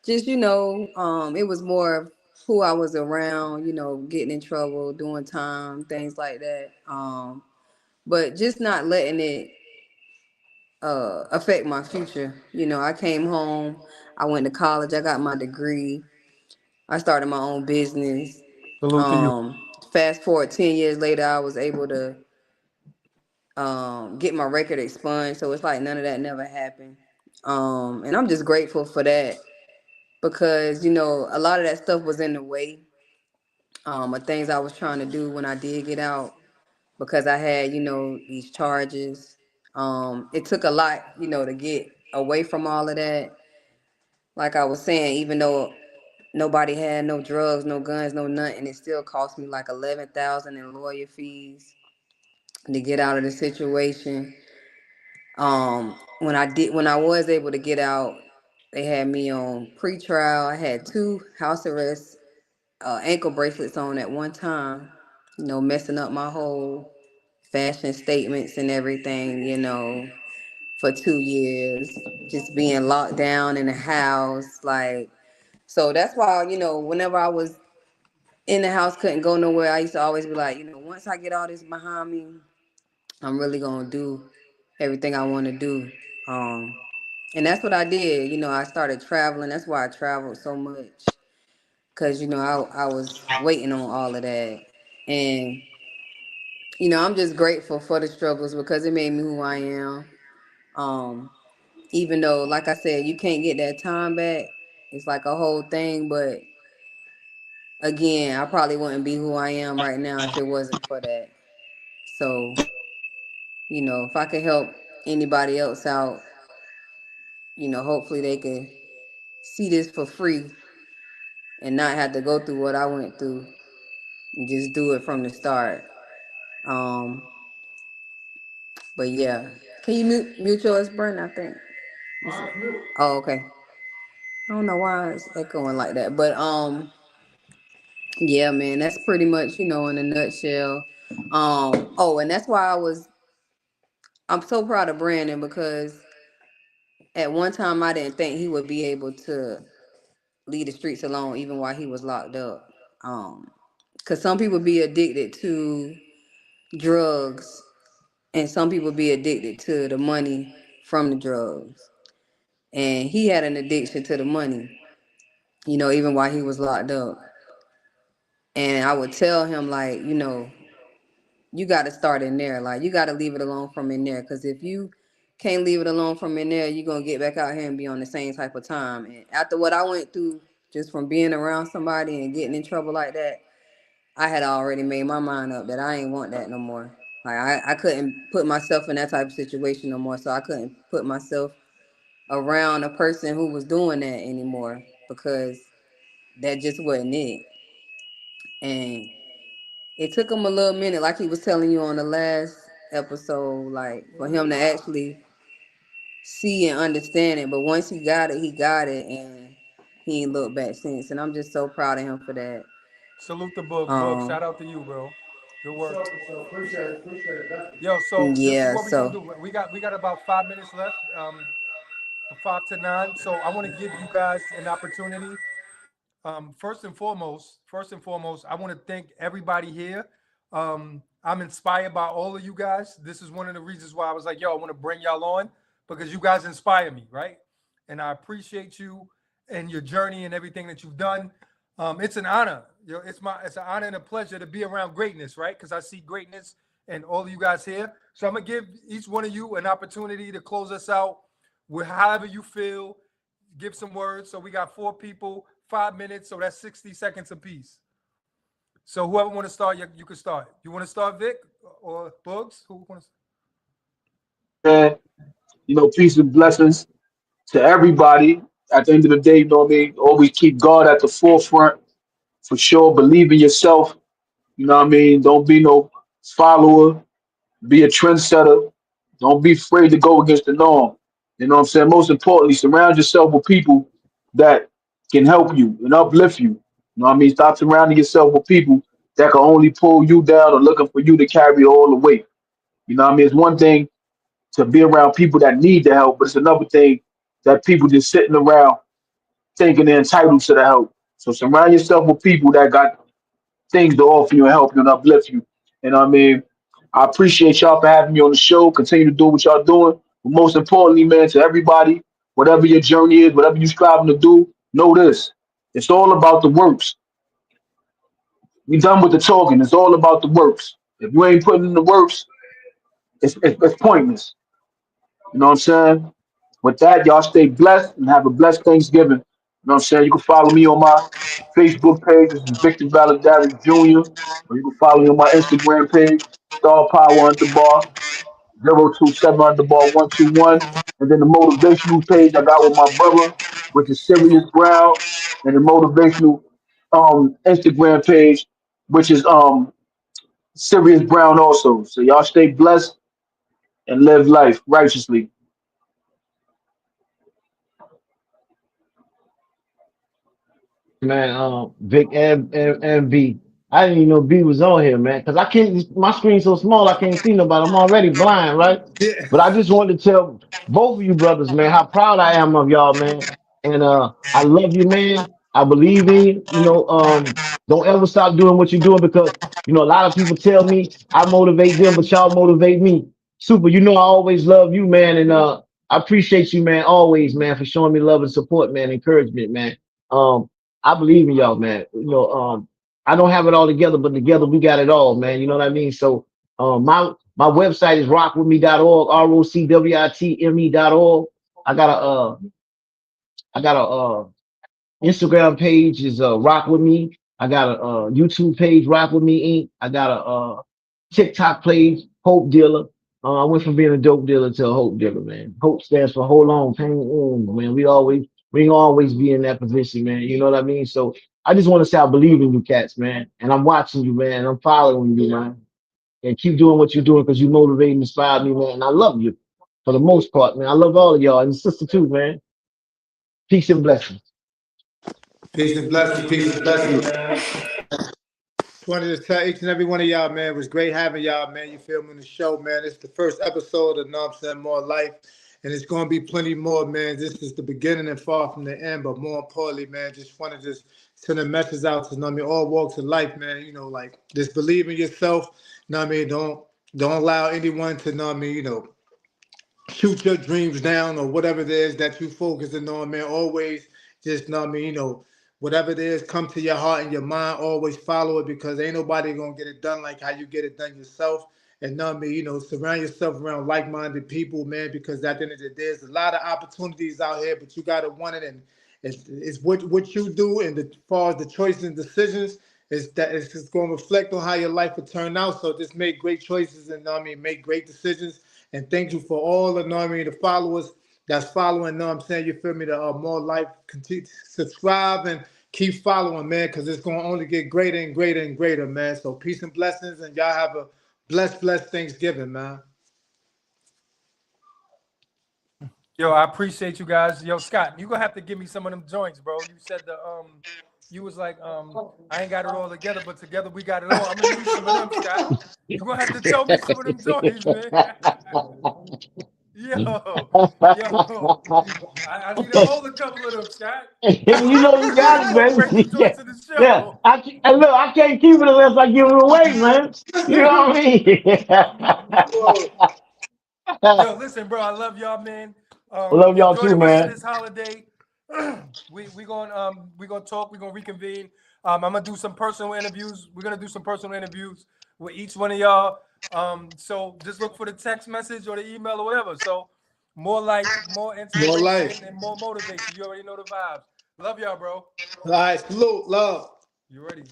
just it was more of who I was around. Getting in trouble, doing time, things like that. But just not letting it affect my future. I came home. I went to college. I got my degree. I started my own business. Salute to you. Fast forward 10 years later, I was able to get my record expunged. So it's like none of that never happened. And I'm just grateful for that because, a lot of that stuff was in the way of things I was trying to do when I did get out because I had, these charges. It took a lot, to get away from all of that. Like I was saying, even though nobody had no drugs, no guns, no nothing, it still cost me like 11,000 in lawyer fees to get out of the situation. When I was able to get out, they had me on pretrial. I had 2 house arrest ankle bracelets on at one time, messing up my whole fashion statements and everything, for 2 years, just being locked down in the house. So that's why, whenever I was in the house, couldn't go nowhere, I used to always be like, once I get all this behind me, I'm really going to do everything I want to do. And that's what I did. I started traveling. That's why I traveled so much. Because, I was waiting on all of that. And, I'm just grateful for the struggles because it made me who I am. Even though, like I said, you can't get that time back. It's like a whole thing. But, again, I probably wouldn't be who I am right now if it wasn't for that. So, if I could help anybody else out, hopefully they could see this for free and not have to go through what I went through and just do it from the start. But yeah, can you mute yours, Brent? I think. Oh, okay. I don't know why it's echoing like that, but yeah, man, that's pretty much in a nutshell. Oh, and that's why I'm so proud of Brandon because at one time I didn't think he would be able to leave the streets alone even while he was locked up. Because some people be addicted to drugs and some people be addicted to the money from the drugs. And he had an addiction to the money, even while he was locked up. And I would tell him, like, you got to start in there. Like, you got to leave it alone from in there. Because if you can't leave it alone from in there, you're going to get back out here and be on the same type of time. And after what I went through, just from being around somebody and getting in trouble like that, I had already made my mind up that I ain't want that no more. Like, I couldn't put myself in that type of situation no more. So I couldn't put myself around a person who was doing that anymore because that just wasn't it. And it took him a little minute, like he was telling you on the last episode, like for him to actually see and understand it. But once he got it, and he ain't looked back since. And I'm just so proud of him for that. Salute the Boogz. Boogz, shout out to you, bro. Good work. So appreciate it. Yo, so this is Yeah, what we're gonna so do. We got about 5 minutes left. From 5 to 9. So I want to give you guys an opportunity. First and foremost, I want to thank everybody here. I'm inspired by all of you guys. This is one of the reasons why I was like, yo, I want to bring y'all on because you guys inspire me, right? And I appreciate you and your journey and everything that you've done. It's an honor. It's an honor and a pleasure to be around greatness, right? Because I see greatness and all of you guys here. So I'm gonna give each one of you an opportunity to close us out with however you feel. Give some words. So we got 4 people, 5 minutes. So that's 60 seconds apiece. So whoever want to start, you can start. You want to start, Vic or Boogz? Who wants? Man, peace and blessings to everybody. at the end of the day, you know what I mean? Always keep God at the forefront for sure. Believe in yourself. You know what I mean? Don't be no follower. Be a trendsetter. Don't be afraid to go against the norm. You know what I'm saying? Most importantly, surround yourself with people that can help you and uplift you. You know what I mean? Stop surrounding yourself with people that can only pull you down or looking for you to carry all the weight. You know what I mean? It's one thing to be around people that need the help, but it's another thing that people just sitting around thinking they're entitled to the help. So surround yourself with people that got things to offer you and help you and uplift you. And I mean, I appreciate y'all for having me on the show. Continue to do what y'all doing. But most importantly, man, to everybody, whatever your journey is, whatever you're striving to do, know this. It's all about the works. We done with the talking. It's all about the works. If you ain't putting in the works, it's pointless. You know what I'm saying? With that, y'all stay blessed and have a blessed Thanksgiving. You know what I'm saying? You can follow me on my Facebook page. This is Victor Valadares Jr. Or you can follow me on my Instagram page, Star Power _027 _121. And then the motivational page I got with my brother, which is Sirius Brown, and the motivational Instagram page, which is Sirius Brown also. So y'all stay blessed and live life righteously. Man, Vic and B. I didn't even know B was on here, man. Cause I can't. My screen's so small, I can't see nobody. I'm already blind, right? Yeah. But I just wanted to tell both of you brothers, man, how proud I am of y'all, man. And I love you, man. I believe in you. You know, don't ever stop doing what you're doing because you know a lot of people tell me I motivate them, but y'all motivate me. Super. You know, I always love you, man, and I appreciate you, man, always, man, for showing me love and support, man, encouragement, man. Um, I believe in y'all, man. You know, I don't have it all together, but together we got it all, man. You know what I mean? So my website is rockwithme.org, rocwitme.org. I got a Instagram page is Rock With Me. I got a YouTube page, Rock With Me Inc. I got a TikTok page, Hope Dealer. I went from being a dope dealer to a hope dealer, man. Hope stands for hold on, pain on, man. We always be in that position, man. You know what I mean? So I just want to say I believe in you cats, man. And I'm watching you, man. I'm following you, man. And keep doing what you're doing because you motivate and inspire me, man. And I love you for the most part, man. I love all of y'all and sister too, man. Peace and blessings. Peace and blessings. Peace and blessings, man. Wanted to tell each and every one of y'all, man, it was great having y'all, man. You feel me on the show, man. It's the first episode of know what I'm saying, More Life. And it's going to be plenty more, man. This is the beginning and far from the end. But more importantly, man, just want to just send a message out to, you know what I mean, all walks of life, man. You know, like, just believe in yourself. You know what I mean? Don't allow anyone to, you know what I mean, you know, shoot your dreams down or whatever it is that you focusing on, man. Always just, you know what I mean, you know, whatever it is, come to your heart and your mind, always follow it because ain't nobody gonna get it done like how you get it done yourself. And know what I mean, you know, surround yourself around like-minded people, man, because at the end of the day, there's a lot of opportunities out here, but you gotta want it, and it's what you do, and as far as the choices and decisions, is that it's just gonna reflect on how your life will turn out. So just make great choices and know what I mean, make great decisions. And thank you for all the know what I mean, the followers that's following, know what I'm saying, you feel me, the More Life, continue to subscribe and keep following, man, because it's going to only get greater and greater and greater, man. So peace and blessings, and y'all have a blessed Thanksgiving, man. Yo, I appreciate you guys. Yo, Scott, you gonna have to give me some of them joints, bro. You said you was like, I ain't got it all together, but together we got it all. I'm gonna need some of them, Scott. You gonna have to tell me some of them joints, man. I need to hold a couple of them, Scott. You know you got it, You gonna bring the man. joints to the Yeah. show. And look, I can't keep it unless I give it away, man. You know what I mean? Yo, listen, bro, I love y'all, man. I love y'all Enjoy too, the rest of man. this holiday. we gonna talk. We gonna reconvene. I'm gonna do some personal interviews. We're gonna do some personal interviews with each one of y'all. So just look for the text message or the email or whatever. So more life, more inspiration, life. and more motivation. You already know the vibes. Love y'all, bro. All right, salute, love. You ready?